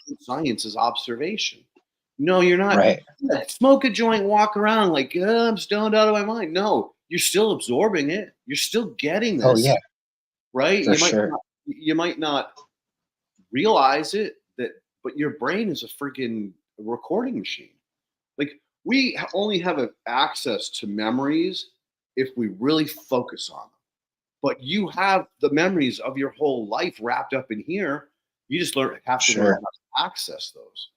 is observation. No, you're not. Smoke a joint, walk around like, I'm stoned out of my mind. No, you're still absorbing it. You're still getting this. Oh yeah, right. You might not realize it, but your brain is a freaking recording machine. Like, we only have access to memories if we really focus on them. But you have the memories of your whole life wrapped up in here. You just have to learn Sure. how to access those.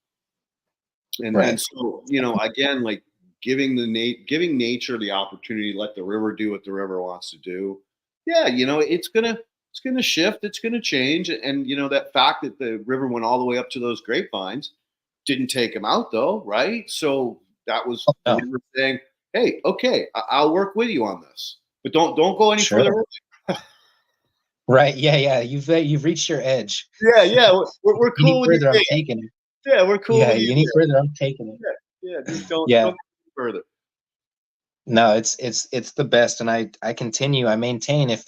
And Right. so, again, like giving nature the opportunity to let the river do what the river wants to do. Yeah, it's gonna shift, it's gonna change, and that fact that the river went all the way up to those grapevines didn't take him out, though, right? So that was Oh, the no. river saying, "Hey, okay, I'll work with you on this, but don't go any Sure. further." Right. Yeah. Yeah. You've reached your edge. Yeah, yeah, we're You need cool with your further, I'm game. taking it. Yeah, we're cool Yeah. with you You need there. further, I'm taking it. Yeah, yeah, just don't Yeah. go further. No, it's the best, and I maintain, if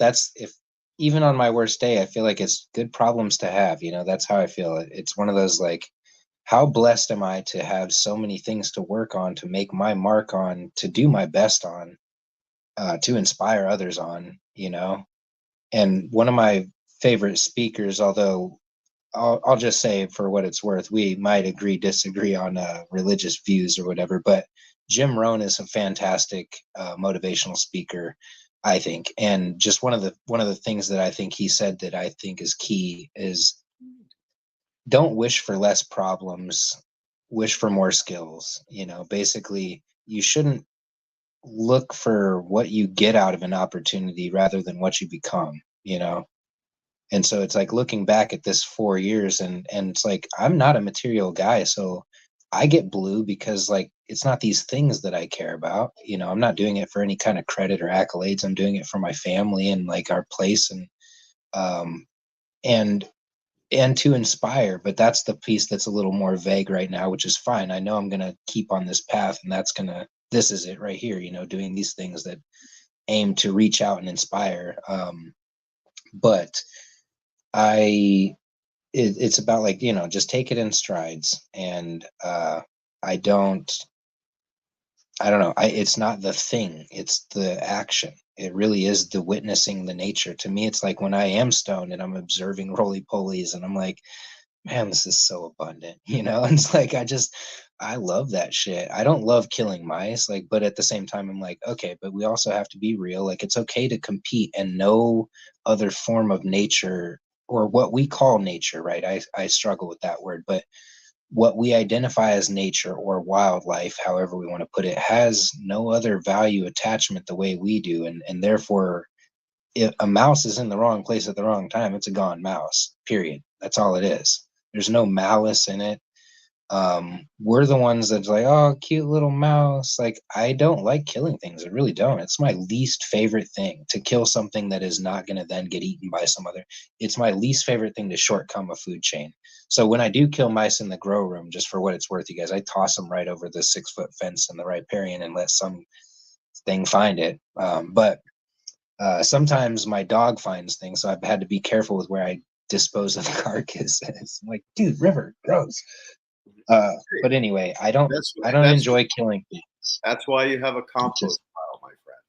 even on my worst day, I feel like it's good problems to have. That's how I feel. It's one of those, like, how blessed am I to have so many things to work on, to make my mark on, to do my best on, to inspire others on. And one of my favorite speakers, although I'll just say, for what it's worth, we might disagree on religious views or whatever, but Jim Rohn is a fantastic motivational speaker, I think. And just one of the things that I think he said that I think is key is, don't wish for less problems, wish for more skills. Basically, you shouldn't look for what you get out of an opportunity rather than what you become. And so it's like looking back at this 4 years, and it's like, I'm not a material guy, so I get blue because, like, it's not these things that I care about. I'm not doing it for any kind of credit or accolades. I'm doing it for my family and, like, our place, um and to inspire. But that's the piece that's a little more vague right now, which is fine. I know I'm gonna keep on this path, and this is it right here, doing these things that aim to reach out and inspire. But I it's about, like, just take it in strides. And I don't know, it's not the thing, it's the action. It really is the witnessing the nature. To me, it's like when I am stoned and I'm observing roly polies, and I'm like, man, this is so abundant. It's like, I love that shit. I don't love killing mice, like, but at the same time, I'm like, okay, but we also have to be real. Like, it's okay to compete, and no other form of nature, or what we call nature, right? I struggle with that word, but what we identify as nature or wildlife, however we want to put it, has no other value attachment the way we do. And therefore, if a mouse is in the wrong place at the wrong time, it's a gone mouse, period. That's all it is. There's no malice in it. We're the ones that's like, oh, cute little mouse. Like, I don't like killing things. I really don't. It's my least favorite thing to kill something that is not going to then get eaten by some other. It's my least favorite thing to shortcome a food chain. So when I do kill mice in the grow room, just for what it's worth, you guys, I toss them right over the 6-foot fence in the riparian and let some thing find it. But sometimes my dog finds things, so I've had to be careful with where I dispose of the carcasses. I'm like, dude, river, gross. But anyway, That's I don't that's enjoy killing things. that's why you have a It just, compost pile, my friend.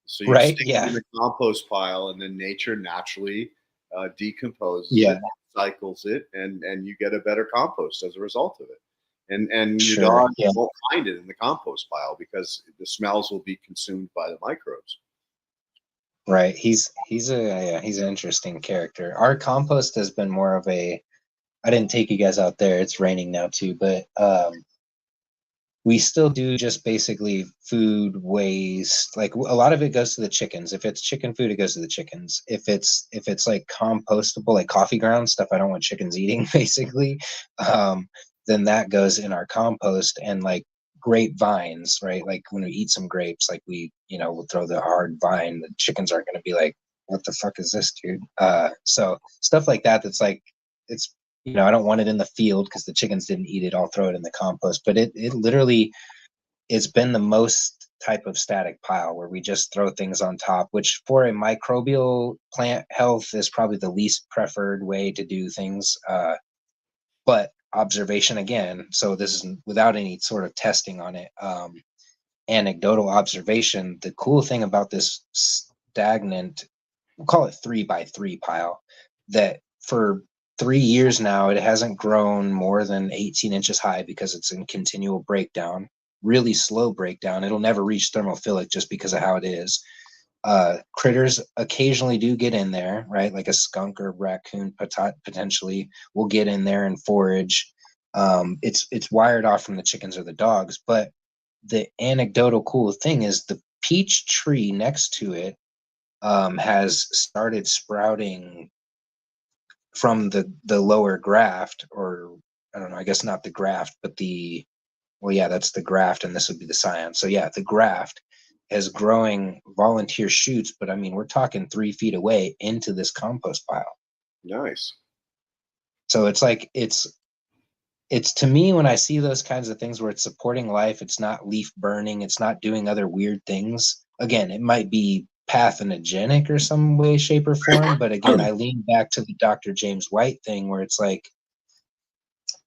So you right? stick it Yeah. in the compost pile, and then nature naturally decomposes Yeah. it, cycles it, and you get a better compost as a result of it. And your Sure. dog Yeah. won't find it in the compost pile because the smells will be consumed by the microbes. Right. He's an interesting character. Our compost has been more of a, I didn't take you guys out there. It's raining now too, but we still do just basically food waste. Like, a lot of it goes to the chickens. If it's chicken food, it goes to the chickens. If it's like compostable, like coffee grounds, stuff I don't want chickens eating, basically, then that goes in our compost. And, like, grapevines, right? Like, when we eat some grapes, like, we'll throw the hard vine. The chickens aren't going to be like, what the fuck is this, dude? So stuff like that. That's like, it's, I don't want it in the field because the chickens didn't eat it. I'll throw it in the compost. But it literally, it's been the most type of static pile where we just throw things on top, which for a microbial plant health is probably the least preferred way to do things. But observation again, so this is without any sort of testing on it. Anecdotal observation. The cool thing about this stagnant, we'll call it 3x3 pile, that for 3 years now, it hasn't grown more than 18 inches high because it's in continual breakdown, really slow breakdown. It'll never reach thermophilic just because of how it is. Critters occasionally do get in there, right? Like a skunk or raccoon potentially will get in there and forage. It's wired off from the chickens or the dogs. But the anecdotal cool thing is the peach tree next to it has started sprouting from the lower graft, or I don't know, I guess not the graft, but well, yeah, that's the graft, and this would be the scion. So yeah, the graft is growing volunteer shoots, but I mean, we're talking 3 feet away into this compost pile. Nice. So it's like it's to me, when I see those kinds of things where it's supporting life, it's not leaf burning, it's not doing other weird things. Again, it might be pathogenic or some way, shape, or form, but again, I lean back to the Dr. James White thing where it's like,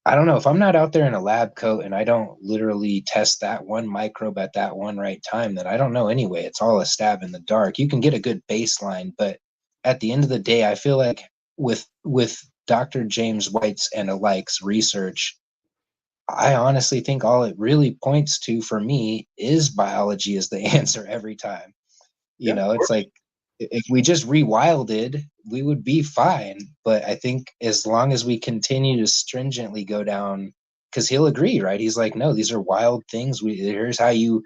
I don't know, if I'm not out there in a lab coat and I don't literally test that one microbe at that one right time, then I don't know anyway. It's all a stab in the dark. You can get a good baseline, but at the end of the day, I feel like with Dr. James White's and alikes research, I honestly think all it really points to for me is biology is the answer every time. You Yeah, know, it's like if we just rewilded, we would be fine. But I think as long as we continue to stringently go down, because he'll agree, right? He's like, no, these are wild things. Here's how you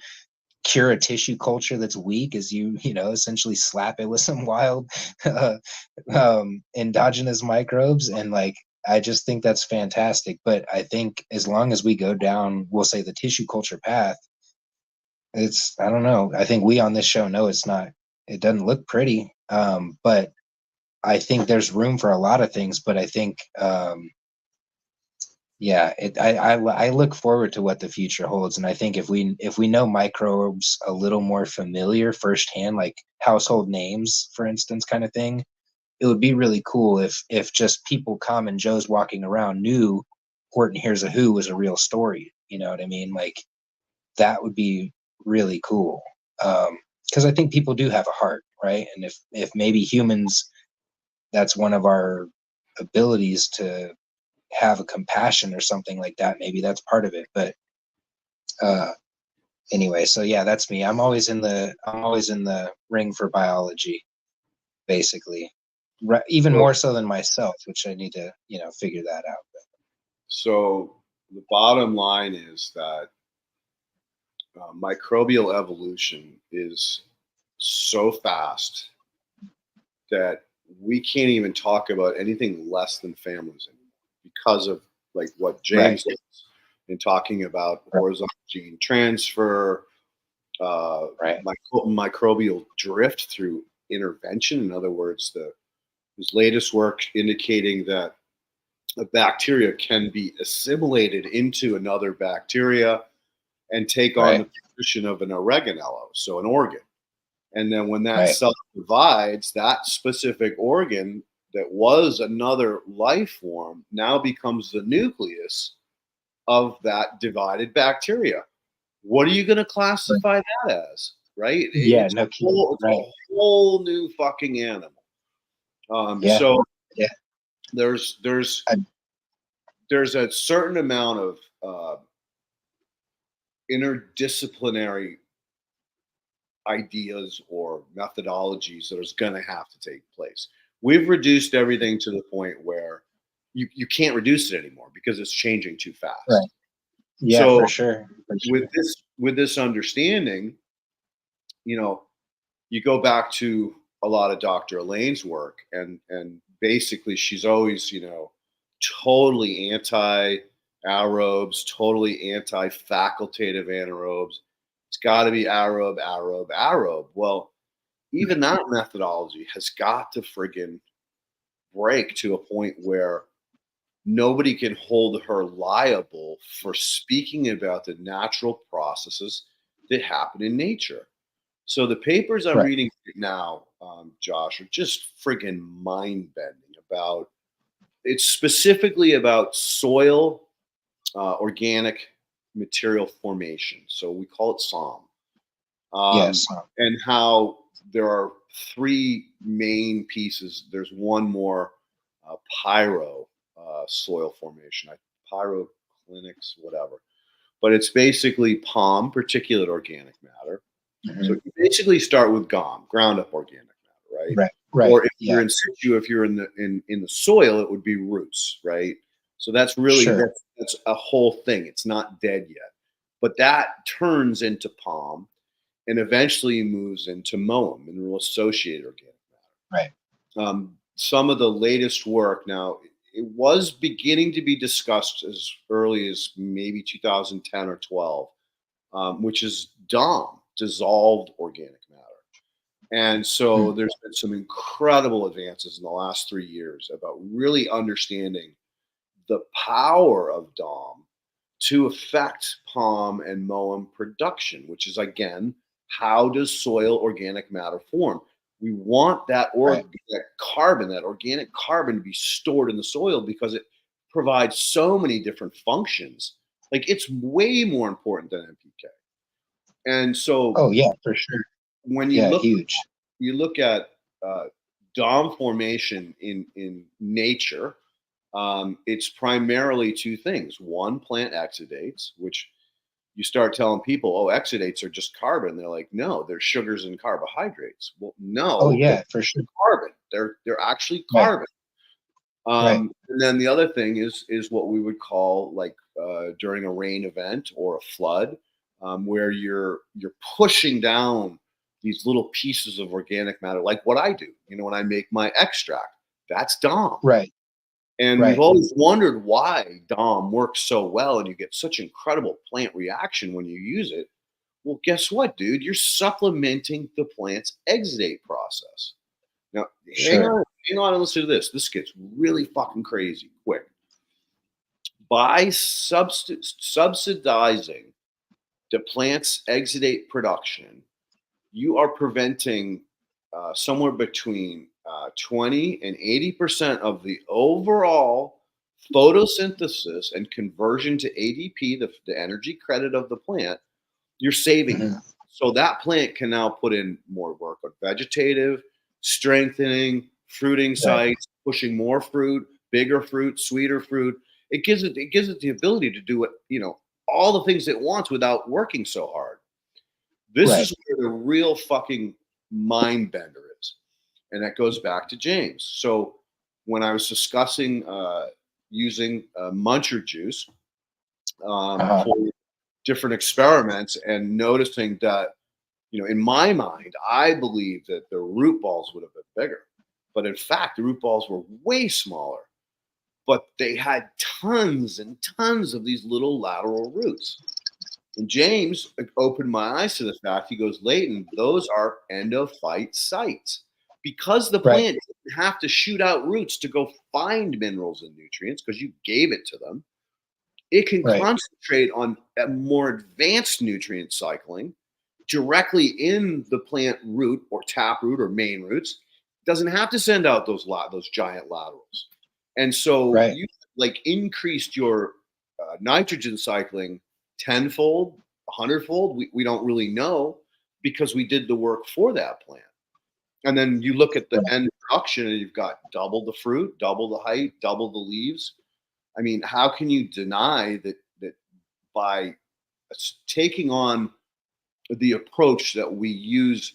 cure a tissue culture that's weak, is you know, essentially slap it with some wild endogenous microbes. And like, I just think that's fantastic. But I think as long as we go down, we'll say the tissue culture path, it's, I don't know. I think we on this show know it doesn't look pretty. But I think there's room for a lot of things. But I think, yeah, I look forward to what the future holds. And I think if we know microbes a little more familiar firsthand, like household names, for instance, kind of thing, it would be really cool if just people, common Joes walking around, knew Horton Hears a Who was a real story. You know what I mean? Like, that would be really cool. Because I think people do have a heart, right? And if maybe humans, that's one of our abilities to have a compassion or something like that. Maybe that's part of it. But anyway, so yeah, that's me. I'm always in the ring for biology, basically. Even more so than myself, which I need to, figure that out. So the bottom line is that microbial evolution is so fast that we can't even talk about anything less than families anymore because of like what James Right. does in talking about horizontal gene transfer, Right. microbial drift through intervention. In other words, his latest work indicating that a bacteria can be assimilated into another bacteria and take on the position of an oregonello, so an organ. And then when that cell divides, that specific organ that was another life form now becomes the nucleus of that divided bacteria. What are you going to classify that as? Right? Yeah, It's no kidding. it's a whole new fucking animal. So there's a certain amount of interdisciplinary ideas or methodologies that is going to have to take place. We've reduced everything to the point where you can't reduce it anymore because it's changing too fast. Right. Yeah, so for sure. with this understanding, you go back to a lot of Dr. Elaine's work, and basically she's always, totally anti-aerobes, totally anti-facultative anaerobes. It's got to be aerobe. Well, even that methodology has got to friggin' break to a point where nobody can hold her liable for speaking about the natural processes that happen in nature. So the papers I'm reading now, Josh, are just friggin' mind-bending about. It's specifically about soil, organic material formation. So we call it SOM. Yes. And how there are 3 main pieces. There's one more, pyro soil formation, pyroclinics, whatever. But it's basically POM, particulate organic matter. So you basically start with GOM, ground up organic matter, right? Right. Right. Or if Yeah. you're in situ, if you're in the soil, it would be roots, right? So that's really Sure. that's a whole thing. It's not dead yet, but that turns into palm, and eventually moves into MOAM, mineral associated organic Right. matter. Some of the latest work now, it was beginning to be discussed as early as maybe 2010 or 12, which is DOM, dissolved organic matter. And so there's been some incredible advances in the last 3 years about really understanding the power of DOM to affect POM and MOAM production, which is, again, how does soil organic matter form? We want that organic carbon to be stored in the soil because it provides so many different functions. Like, it's way more important than NPK. And so Oh yeah, for sure. when Yeah, huge. you look at DOM formation in nature, it's primarily two things. One, plant exudates, which you start telling people, oh, exudates are just carbon. They're like, no, they're sugars and carbohydrates. Well, Oh no, yeah, for sure. carbon. They're actually Right. carbon. Right. And then the other thing is what we would call, like, during a rain event or a flood, where you're pushing down these little pieces of organic matter, like what I do. When I make my extract, that's DOM. Right. And we've Right. always wondered why DOM works so well, and you get such incredible plant reaction when you use it. Well, guess what, dude? You're supplementing the plant's exudate process. Now, Sure. hang on and listen to this. This gets really fucking crazy quick. By subsidizing the plant's exudate production, you are preventing somewhere between 20 and 80% of the overall photosynthesis and conversion to ADP, the energy credit of the plant. You're saving that. So that plant can now put in more work on vegetative, strengthening, fruiting sites, pushing more fruit, bigger fruit, sweeter fruit. It gives it the ability to do it, all the things it wants without working so hard. This is where the real fucking mind bender is. And that goes back to James. So when I was discussing using muncher juice for different experiments and noticing that, in my mind, I believe that the root balls would have been bigger. But in fact, the root balls were way smaller. But they had tons and tons of these little lateral roots. And James opened my eyes to the fact. He goes, Leighton, those are endophyte sites. Because the plant didn't have to shoot out roots to go find minerals and nutrients because you gave it to them, it can concentrate on a more advanced nutrient cycling directly in the plant root or taproot or main roots. It doesn't have to send out those giant laterals. And so you increased your nitrogen cycling tenfold, 100-fold. We don't really know because we did the work for that plant. And then you look at the end production and you've got double the fruit, double the height, double the leaves. I mean, how can you deny that by taking on the approach that we use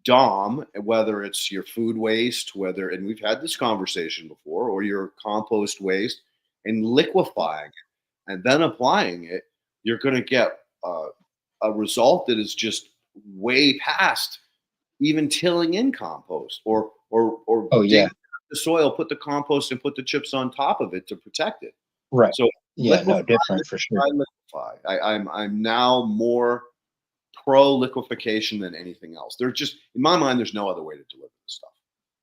DOM, whether it's your food waste, and we've had this conversation before, or your compost waste, and liquefying it and then applying it, you're going to get a result that is just way past even tilling in compost or dig the soil, put the compost and put the chips on top of it to protect it. Right. So different for sure. I'm now more pro liquefaction than anything else. In my mind, there's no other way to deliver this stuff.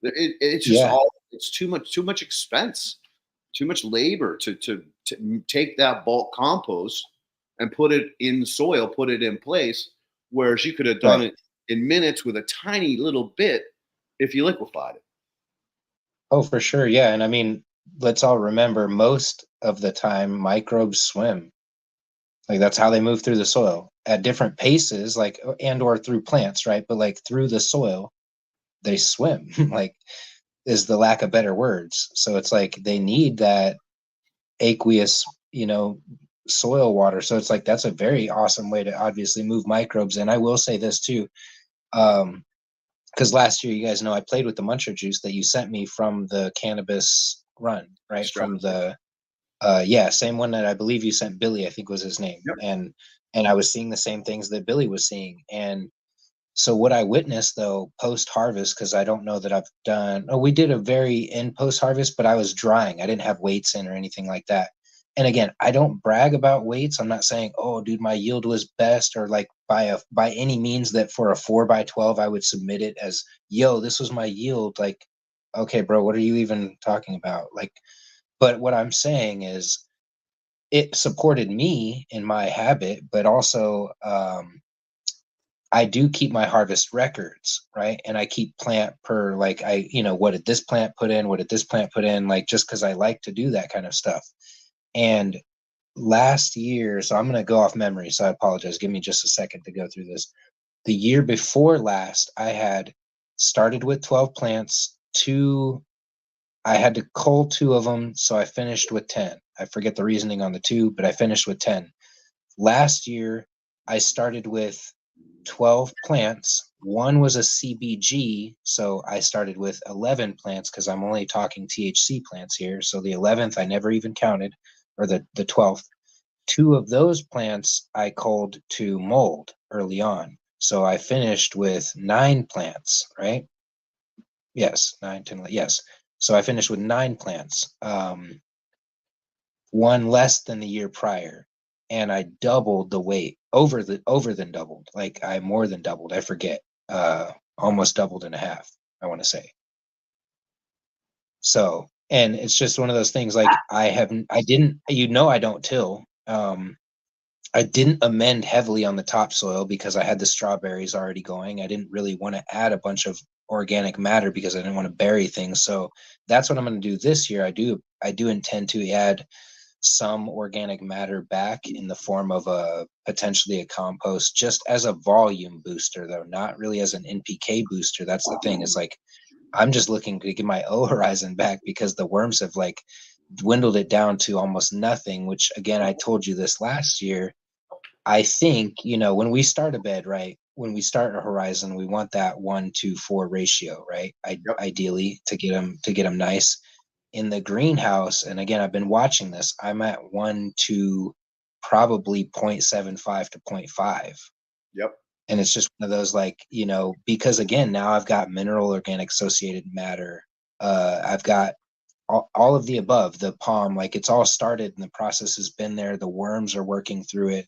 It's just it's too much expense, too much labor to take that bulk compost and put it in soil, put it in place, whereas you could have done it in minutes with a tiny little bit if you liquefied it. Oh, for sure. Yeah. And I mean, let's all remember, most of the time microbes swim. Like, that's how they move through the soil at different paces, like, and or through plants, right? But like through the soil, they swim, like, is the lack of better words. So it's like they need that aqueous, soil water. So it's like that's a very awesome way to obviously move microbes. And I will say this too, because last year, you guys know, I played with the muncher juice that you sent me from the cannabis run, right? From the yeah, same one that I believe you sent Billy, I think was his name. Yep. And I was seeing the same things that Billy was seeing. And so what I witnessed though post harvest, because I don't know that I've done, we did a very in post harvest, but I was drying. I didn't have weights in or anything like that. And again, I don't brag about weights. I'm not saying, oh, dude, my yield was best, or like by any means that for a 4x12 I would submit it as, yo, this was my yield. Like, okay, bro, what are you even talking about? Like, but what I'm saying is it supported me in my habit, but also I do keep my harvest records, right? And I keep plant per, like, what did this plant put in? What did this plant put in? Like, just because I like to do that kind of stuff. And last year, so I'm going to go off memory, so I apologize. Give me just a second to go through this. The year before last, I had started with 12 plants. I had to cull 2 of them, so I finished with 10. I forget the reasoning on the 2, but I finished with 10. Last year, I started with 12 plants. 1 was a CBG, so I started with 11 plants because I'm only talking THC plants here. So the 11th I never even counted, or the 12th. 2 of those plants I culled to mold early on. So I finished with 9 plants, right? Yes, 9, 10, yes. So I finished with 9 plants, 1 less than the year prior. And I doubled the weight, over than doubled. Like I more than doubled. I forget. Almost doubled and a half, I want to say. So, and it's just one of those things like I didn't, I don't till. I didn't amend heavily on the topsoil because I had the strawberries already going. I didn't really want to add a bunch of organic matter because I didn't want to bury things. So that's what I'm going to do this year. I do intend to add some organic matter back in the form of potentially a compost, just as a volume booster, though, not really as an NPK booster. That's the thing. It's like I'm just looking to get my O horizon back because the worms have like dwindled it down to almost nothing, which again, I told you this last year. I think, when we start a bed, right? When we start a horizon, we want that 1-to-4 ratio, right? Ideally to get them nice. In the greenhouse, and again, I've been watching this, I'm at 1 to probably 0.75 to 0.5. Yep. And it's just one of those, like, because again, now I've got mineral organic associated matter. I've got all of the above, the palm, like it's all started and the process has been there. The worms are working through it.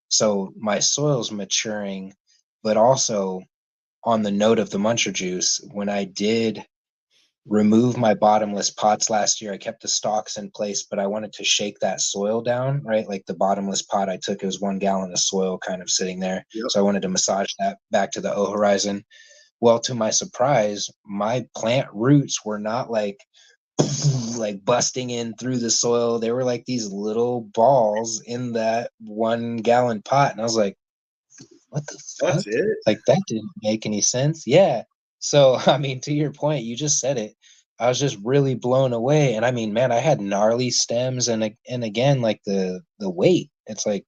So my soil's maturing, but also on the note of the muncher juice, when I did remove my bottomless pots last year, I kept the stalks in place, but I wanted to shake that soil down, right? Like the bottomless pot I took, it was 1 gallon of soil kind of sitting there. Yep. So I wanted to massage that back to the O horizon. Well, to my surprise, my plant roots were not like busting in through the soil. They were like these little balls in that 1 gallon pot. And I was like, what the fuck? That's it? Like that didn't make any sense. Yeah. So, I mean, to your point, you just said it. I was just really blown away. And I mean, man, I had gnarly stems and again, like the weight, it's like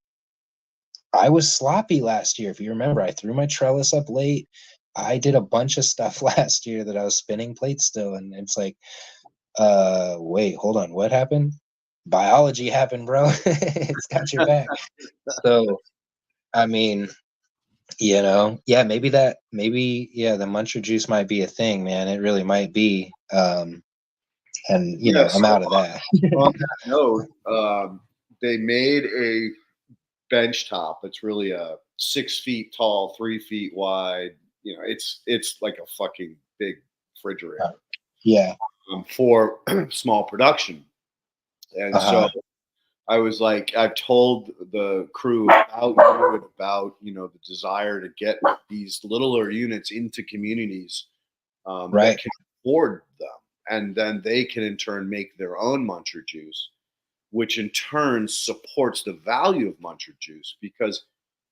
I was sloppy last year. If you remember, I threw my trellis up late. I did a bunch of stuff last year that I was spinning plates still. And it's like, wait, hold on, what happened? Biology happened, bro. It's got your back. So, I mean, yeah, maybe the muncher juice might be a thing, man. It really might be. And I'm out of that. On that note, they made a bench top. It's really a 6 feet tall, 3 feet wide. It's like a fucking big refrigerator. Yeah. For small production. And so I was like, I've told the crew about the desire to get these littler units into communities that can afford them. And then they can in turn make their own muncher juice, which in turn supports the value of muncher juice. Because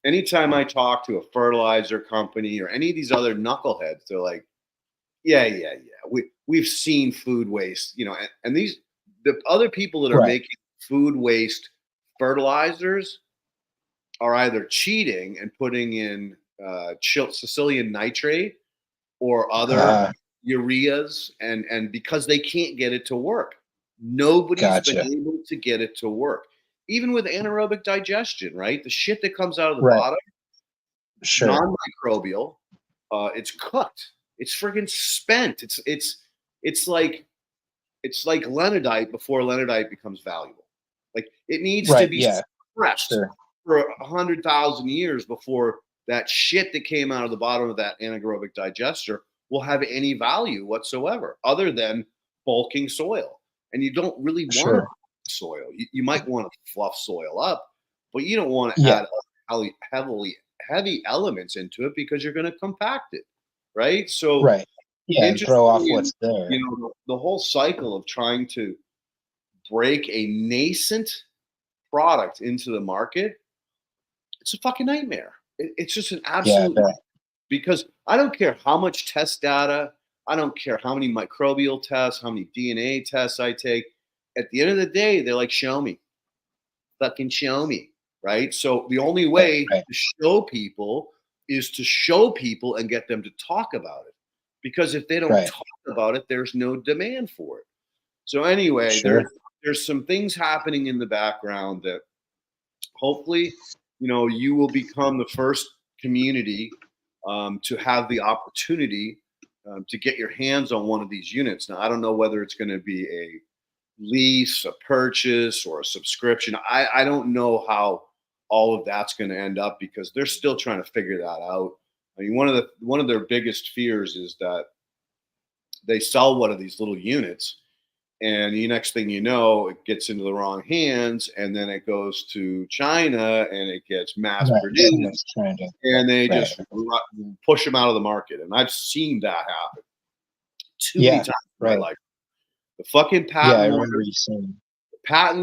anytime I talk to a fertilizer company or any of these other knuckleheads, they're like, yeah. We've seen food waste, and the other people that are making food waste fertilizers are either cheating and putting in Sicilian nitrate or other ureas, and because they can't get it to work. Nobody's been able to get it to work. Even with anaerobic digestion, right? The shit that comes out of the bottom, non-microbial, it's cooked. It's friggin' spent. It's like lenadite before lenadite becomes valuable. Like it needs to be suppressed for 100,000 years before that shit that came out of the bottom of that anaerobic digester will have any value whatsoever, other than bulking soil. And you don't really want to soil. You might want to fluff soil up, but you don't want to add heavy elements into it because you're going to compact it, right? So and throw off what's there. You know, the whole cycle of trying to break a nascent product into the market, it's a fucking nightmare. It's just an absolute because I don't care how much test data, I don't care how many microbial tests, how many DNA tests I take. At the end of the day, they're like, show me. Fucking show me, right? So the only way to show people is to show people and get them to talk about it. Because if they don't talk about it, there's no demand for it. So anyway, there's some things happening in the background that hopefully, you know, you will become the first community to have the opportunity to get your hands on one of these units. Now, I don't know whether it's going to be a lease, a purchase, or a subscription. I don't know how all of that's going to end up because they're still trying to figure that out. I mean, one of their biggest fears is that they sell one of these little units, and the next thing you know, it gets into the wrong hands, and then it goes to China, and it gets mass produced, and they just push them out of the market. And I've seen that happen too many times in my life. The fucking patent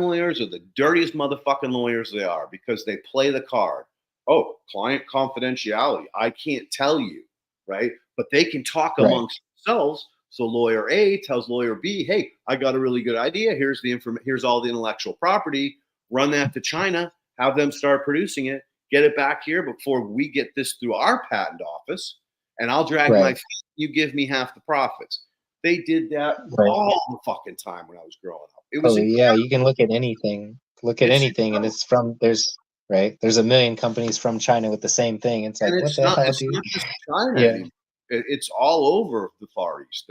lawyers are the dirtiest motherfucking lawyers they are because they play the card. Oh, client confidentiality. I can't tell you, right? But they can talk amongst themselves. So lawyer A tells lawyer B, hey, I got a really good idea. Here's the here's all the intellectual property. Run that to China, have them start producing it, get it back here before we get this through our patent office, and I'll drag my feet. You give me half the profits. They did that all the fucking time when I was growing up. It was you can look at anything. And it's from there's a million companies from China with the same thing. It's like, what the hell, dude? Not just China anymore. It's all over the Far East.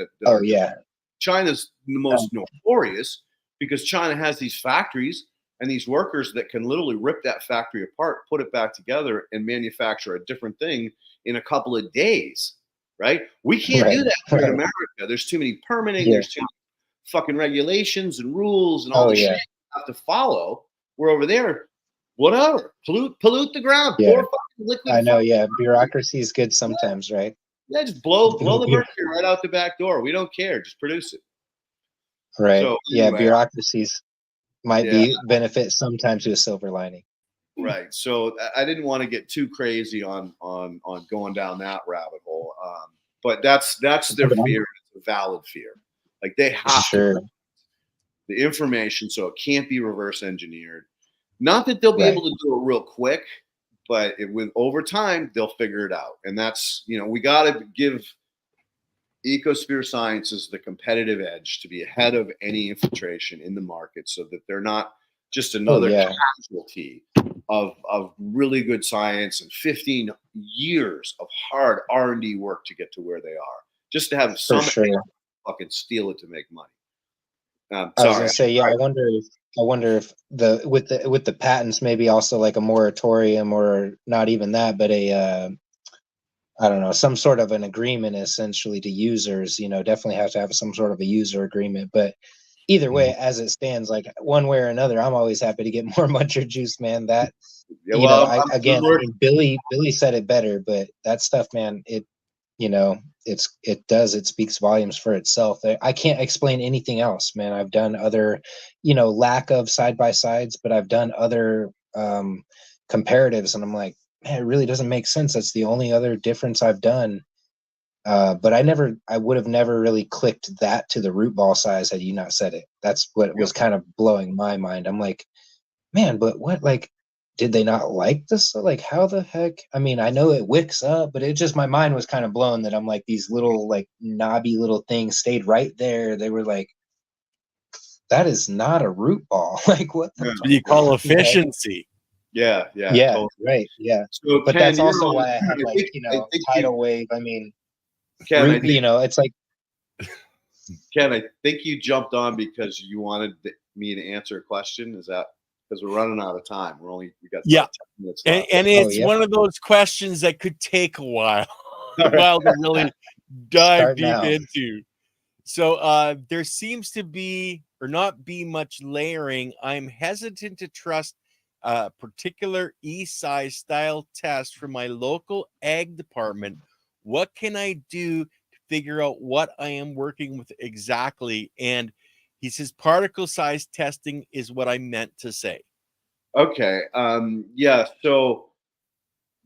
China's the most notorious because China has these factories and these workers that can literally rip that factory apart, put it back together, and manufacture a different thing in a couple of days. Right? We can't do that here in America. There's too many permitting. There's too many fucking regulations and rules and all the shit you have to follow. We're over there, whatever. Pollute the ground. Pour fucking liquid. I know. Bureaucracy is good sometimes, right? Yeah, just blow the mercury right out the back door. We don't care. Just produce it. Right. So, anyway, bureaucracies might be benefit sometimes to a silver lining. Right. So I didn't want to get too crazy on going down that rabbit hole. But that's their fear. It's a valid fear. Like they have to the information, so it can't be reverse engineered. Not that they'll be able to do it real quick, but over time they'll figure it out. And that's, you know, we got to give ecosphere sciences the competitive edge to be ahead of any infiltration in the market, so that they're not just another casualty of really good science and 15 years of hard R&D work to get to where they are, just to have some fucking steal it to make money. I was gonna say, I wonder if with the patents, maybe also like a moratorium, or not even that, but a I don't know, some sort of an agreement essentially to users. You know, definitely have to have some sort of a user agreement. But either way, as it stands, like one way or another, I'm always happy to get more muncher juice, man. That Billy said it better, but that stuff, man, it speaks volumes for itself. I can't explain anything else, man. I've done other, lack of side-by-sides, but I've done other comparatives, and I'm like, man, it really doesn't make sense. That's the only other difference I've done. But I would have never really clicked that to the root ball size had you not said it. That's what was kind of blowing my mind. I'm like, man, but what, like, did they not like this? Like, how the heck? I mean, I know it wicks up, but it just, my mind was kind of blown that I'm like, these little, like, knobby little things stayed right there. They were like, that is not a root ball. Like, what the Yeah. fuck? You call You know? efficiency. Yeah, Yeah, totally. right. Yeah. So But Ken, that's you're also on. why I have, I like, think, you I know, think tidal wave. I mean, Ken, it's like, Ken, I think you jumped on because you wanted me to answer a question. Is that because we're running out of time? We got Yeah. about 10 minutes And, left. and Oh, it's yeah. one of those questions that could take a while, All right. to really dive Start deep now. into. So there seems to be or not be much layering. I'm hesitant to trust a particular E-size style test from my local ag department. What can I do to figure out what I am working with exactly? And he says particle size testing is what I meant to say. Okay. Yeah. So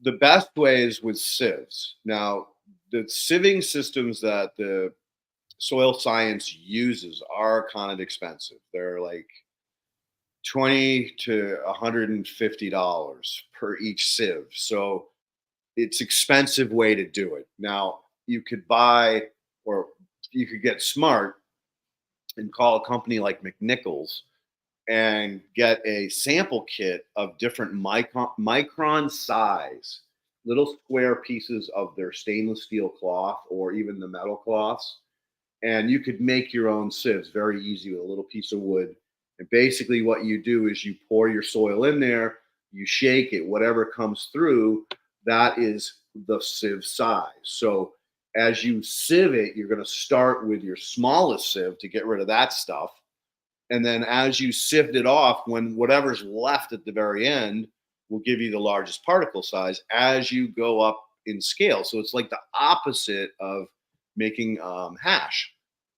the best way is with sieves. Now, the sieving systems that the soil science uses are kind of expensive. They're like $20 to $150 per each sieve. So it's expensive way to do it. Now you could buy, or you could get smart and call a company like McNichols and get a sample kit of different micron size little square pieces of their stainless steel cloth or even the metal cloths, and you could make your own sieves very easy with a little piece of wood. And basically what you do is you pour your soil in there, you shake it, whatever comes through, that is the sieve size. So as you sieve it, you're going to start with your smallest sieve to get rid of that stuff. And then as you sift it off, when whatever's left at the very end will give you the largest particle size as you go up in scale. So it's like the opposite of making hash.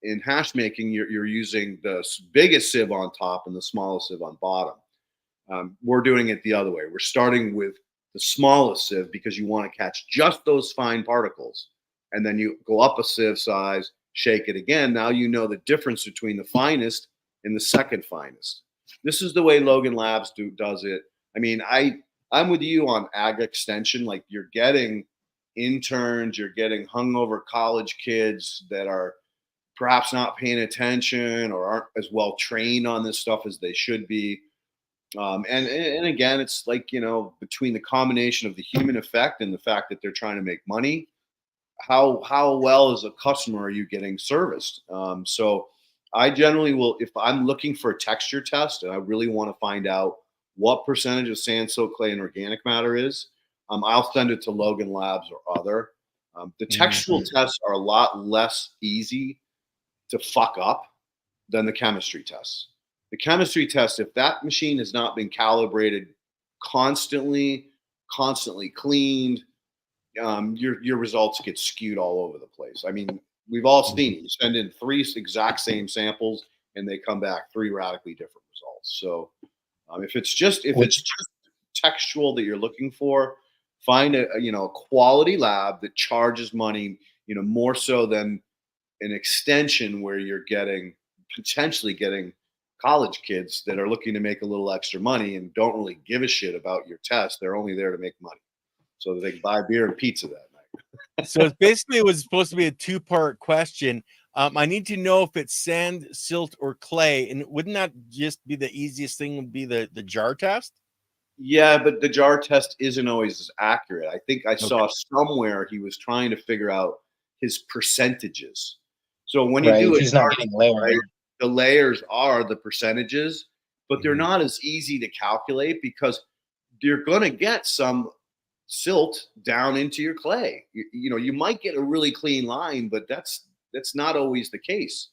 In hash making, you're using the biggest sieve on top and the smallest sieve on bottom. We're doing it the other way. We're starting with the smallest sieve because you want to catch just those fine particles. And then you go up a sieve size, shake it again. Now you know the difference between the finest and the second finest. This is the way Logan Labs does it. I mean, I'm with you on ag extension. Like, you're getting interns, you're getting hungover college kids that are perhaps not paying attention or aren't as well trained on this stuff as they should be. And again, it's like, between the combination of the human effect and the fact that they're trying to make money, how well as a customer are you getting serviced? So I generally will, if I'm looking for a texture test and I really want to find out what percentage of sand, silt, clay, and organic matter is, I'll send it to Logan Labs or other. The textual tests are a lot less easy to fuck up than the chemistry tests. The chemistry test, if that machine has not been calibrated constantly cleaned, your results get skewed all over the place. I mean, we've all seen it. You send in 3 exact same samples, and they come back 3 radically different results. So, if it's just textual that you're looking for, find a quality lab that charges money, more so than an extension where you're potentially getting college kids that are looking to make a little extra money and don't really give a shit about your test. They're only there to make money so that they can buy beer and pizza that night. So basically, it was supposed to be a 2-part question. I need to know if it's sand, silt, or clay. And wouldn't that just be the easiest thing would be the jar test? Yeah, but the jar test isn't always as accurate. I think I saw somewhere he was trying to figure out his percentages. So when you do it, he's not getting layered. right, the layers are the percentages, but they're not as easy to calculate because you're going to get some silt down into your clay. You might get a really clean line, but that's not always the case.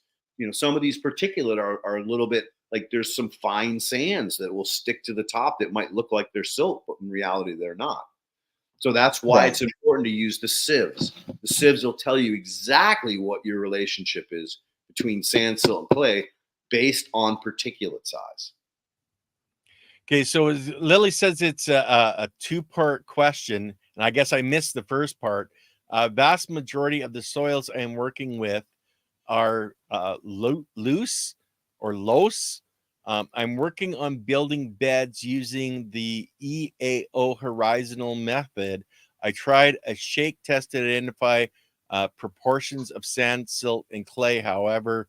Some of these particulate are a little bit like, there's some fine sands that will stick to the top that might look like they're silt, but in reality they're not. So that's why it's important to use the sieves. The sieves will tell you exactly what your relationship is between sand, silt, and clay based on particulate size. Okay, so Lily says it's a 2-part question, and I guess I missed the first part. Vast majority of the soils I am working with are loose or los. I'm working on building beds using the EAO horizontal method. I tried a shake test to identify proportions of sand, silt, and clay. However,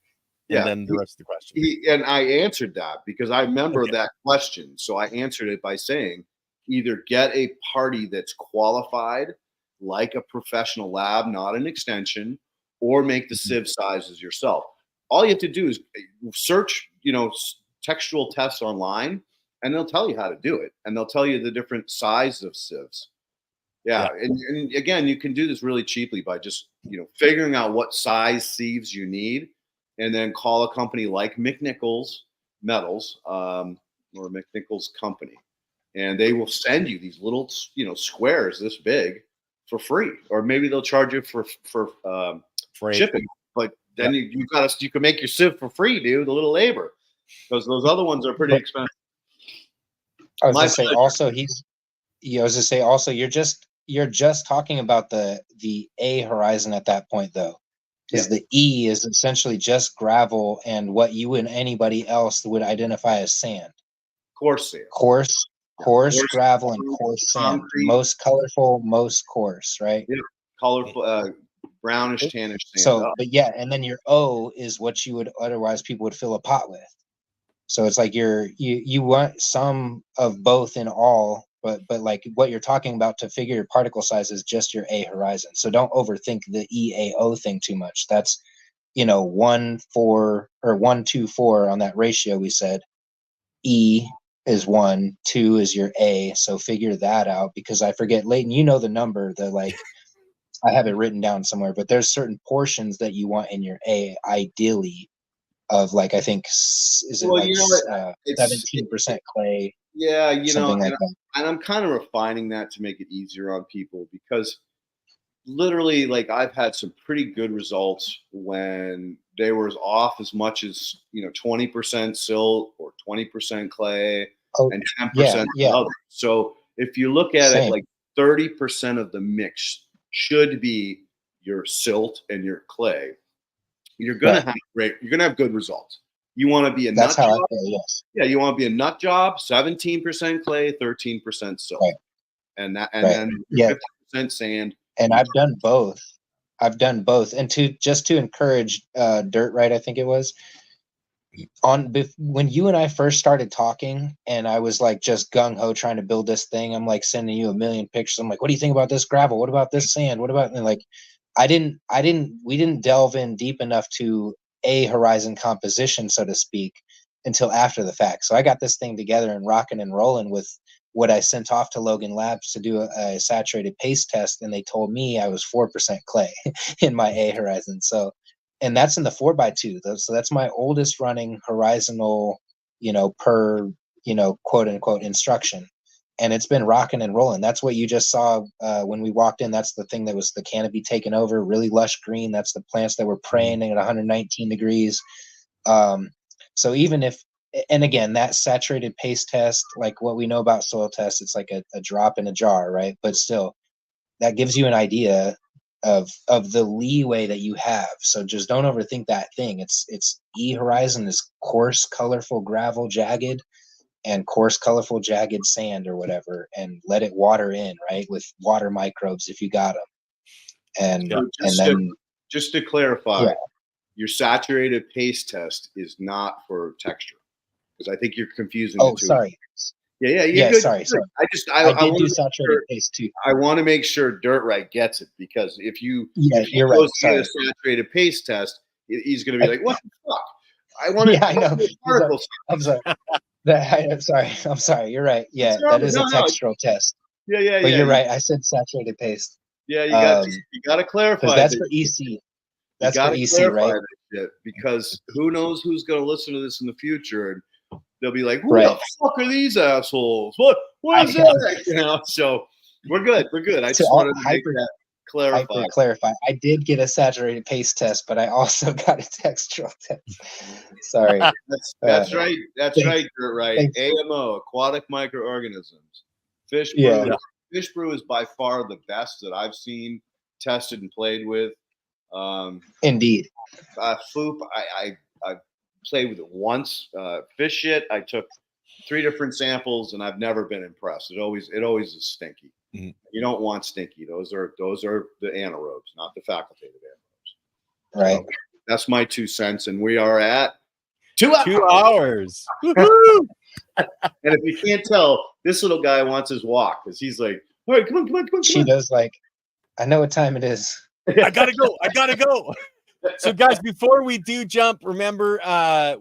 and then the rest of the question. And I answered that because I remember that question. So I answered it by saying, either get a party that's qualified, like a professional lab, not an extension, or make the sieve sizes yourself. All you have to do is search, textual tests online, and they'll tell you how to do it, and they'll tell you the different sizes of sieves. Yeah. And again, you can do this really cheaply by just figuring out what size sieves you need, and then call a company like McNichols Metals or McNichols Company, and they will send you these little squares this big for free, or maybe they'll charge you for shipping. But then you can make your sieve for free, dude. A little labor, because those other ones are pretty expensive. I was gonna say also you're just talking about the A horizon at that point, though, because the E is essentially just gravel and what you and anybody else would identify as sand. Coarse sand. Coarse gravel and coarse sand. Most colorful, most coarse, right? Yeah, colorful, brownish, tannish sand. So, but yeah, and then your O is what you would otherwise people would fill a pot with. So it's like you want some of both in all, but like what you're talking about to figure your particle size is just your A horizon. So don't overthink the EAO thing too much. That's 1, 4 or 1, 2, 4 on that ratio we said. E is 1, 2 is your A. So figure that out, because I forget, Leighton, the number, I have it written down somewhere, but there's certain portions that you want in your A ideally of, like, I think, is it 17% clay? Yeah, something like that. And I'm kind of refining that to make it easier on people, because literally, like, I've had some pretty good results when they were off as much as 20% silt or 20% clay and 10% other. So if you look at it, like 30% of the mix should be your silt and your clay. You're gonna have good results. You want to be a nut job. Yeah, you want to be a nut job. 17% clay, 13% silt, and then 50% sand. And I've done both. And to encourage Dirt Right, I think it was when you and I first started talking, and I was like just gung ho trying to build this thing. I'm like sending you a million pictures. I'm like, what do you think about this gravel? What about this sand? What about, and like, we didn't delve in deep enough to a horizon composition, so to speak, until after the fact. So I got this thing together and rocking and rolling with what I sent off to Logan Labs to do a saturated paste test, and they told me I was 4% clay in my A horizon. So, and that's in the 4x2. So that's my oldest running horizontal, per, quote unquote instruction. And it's been rocking and rolling. That's what you just saw when we walked in. That's the thing that was the canopy taken over, really lush green. That's the plants that were praying at 119 degrees. So even if, and again, that saturated paste test, like what we know about soil tests, it's like a drop in a jar, right? But still, that gives you an idea of the leeway that you have. So just don't overthink that thing. It's E horizon is coarse, colorful gravel, jagged, and coarse, colorful, jagged sand or whatever, and let it water in, right, with water microbes if you got them. And just to clarify, your saturated paste test is not for texture, because I think you're confusing the two. Sorry. Sorry. I did do saturated paste too. I want to make sure Dirt Right gets it, because if you you're right. Get a saturated paste test, he's going to be like, "What the fuck? I want to." I know. I'm sorry. I'm sorry. You're right. Yeah, that is a textural test. Yeah. But you're right. I said saturated paste. Yeah, you got to clarify. That's for EC. That's for EC, right? Because who knows who's going to listen to this in the future, and they'll be like, "Who the fuck are these assholes? What is that?" So we're good. I just wanted to make that clarify. I did get a saturated paste test, but I also got a textural test. Sorry. That's right. That's right. You're right. AMO, aquatic microorganisms. Fish brew. Yeah. Fish brew is by far the best that I've seen, tested, and played with. Indeed. FOOP, I've played with it once. Fish shit, I took 3 different samples, and I've never been impressed. It always is stinky. Mm-hmm. You don't want stinky. Those are the anaerobes, not the facultative anaerobes. Right. So that's my 2 cents, and we are at 2 hours. 2 hours. And if you can't tell, this little guy wants his walk because he's like, all right, come on. She does like, I know what time it is. I gotta go. So guys, before we do jump, remember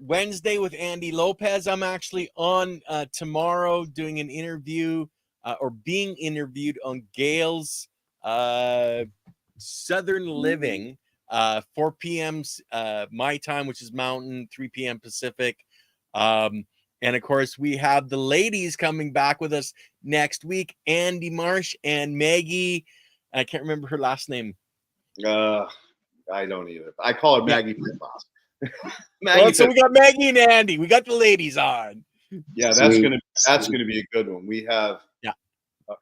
Wednesday with Andy Lopez. I'm actually on tomorrow doing an interview or being interviewed on Gail's Southern Living, 4 p.m. My time, which is Mountain, 3 p.m. Pacific. And of course, we have the ladies coming back with us next week, Andy Marsh and Maggie. I can't remember her last name. I don't either. I call her Maggie Boss. Well, so we got Maggie and Andy. We got the ladies on. Yeah, that's gonna be a good one. We have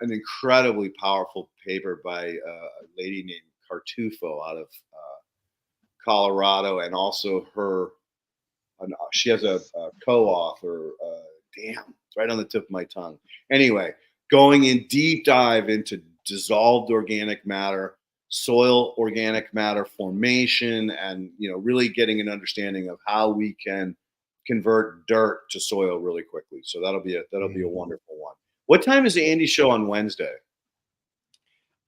an incredibly powerful paper by a lady named Cartufo out of Colorado, and also she has a co-author. Damn, it's right on the tip of my tongue. Anyway, going in deep dive into dissolved organic matter, soil organic matter formation, and really getting an understanding of how we can convert dirt to soil really quickly. So that'll be a wonderful one. What time is Andy's show on Wednesday?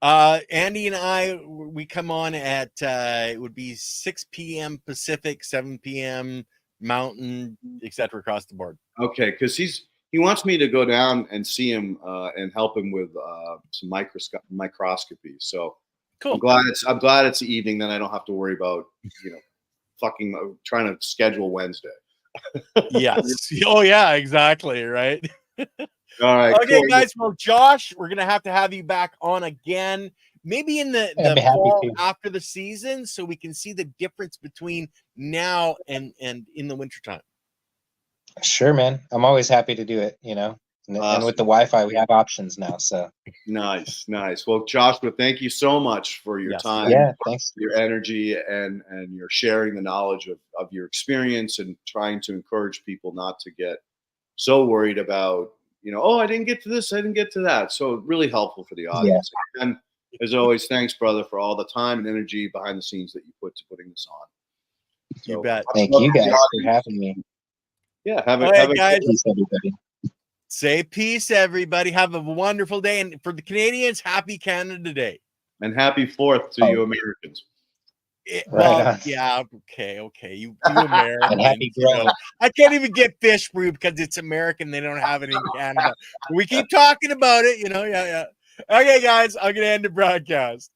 Andy and we come on at it would be 6 p.m. Pacific, 7 p.m. Mountain, etc. across the board. Okay, because he wants me to go down and see him and help him with some microscopy. So cool. I'm glad it's the evening. Then I don't have to worry about fucking trying to schedule Wednesday. Yes. Oh yeah, exactly. Right. All right. Okay, cool. guys. Well, Josh, we're gonna have to have you back on again, maybe in the fall after the season, so we can see the difference between now and in the wintertime. Sure, man. I'm always happy to do it. And with the Wi-Fi, we have options now. So nice. Well, Joshua, thank you so much for your time. Yeah, thanks. Your energy and your sharing the knowledge of your experience and trying to encourage people not to get so worried about, I didn't get to this, I didn't get to that. So really helpful for the audience. Yeah. And as always, thanks, brother, for all the time and energy behind the scenes that you put to putting this on. So, you bet. Thank you guys for having me. Yeah, have a guys. Peace, everybody. Say peace, everybody. Have a wonderful day. And for the Canadians, happy Canada Day. And happy 4th to you Americans. Yeah, okay. You Americans. And happy growing. I can't even get fish food because it's American. They don't have it in Canada. We keep talking about it, yeah. Okay, guys, I'm going to end the broadcast.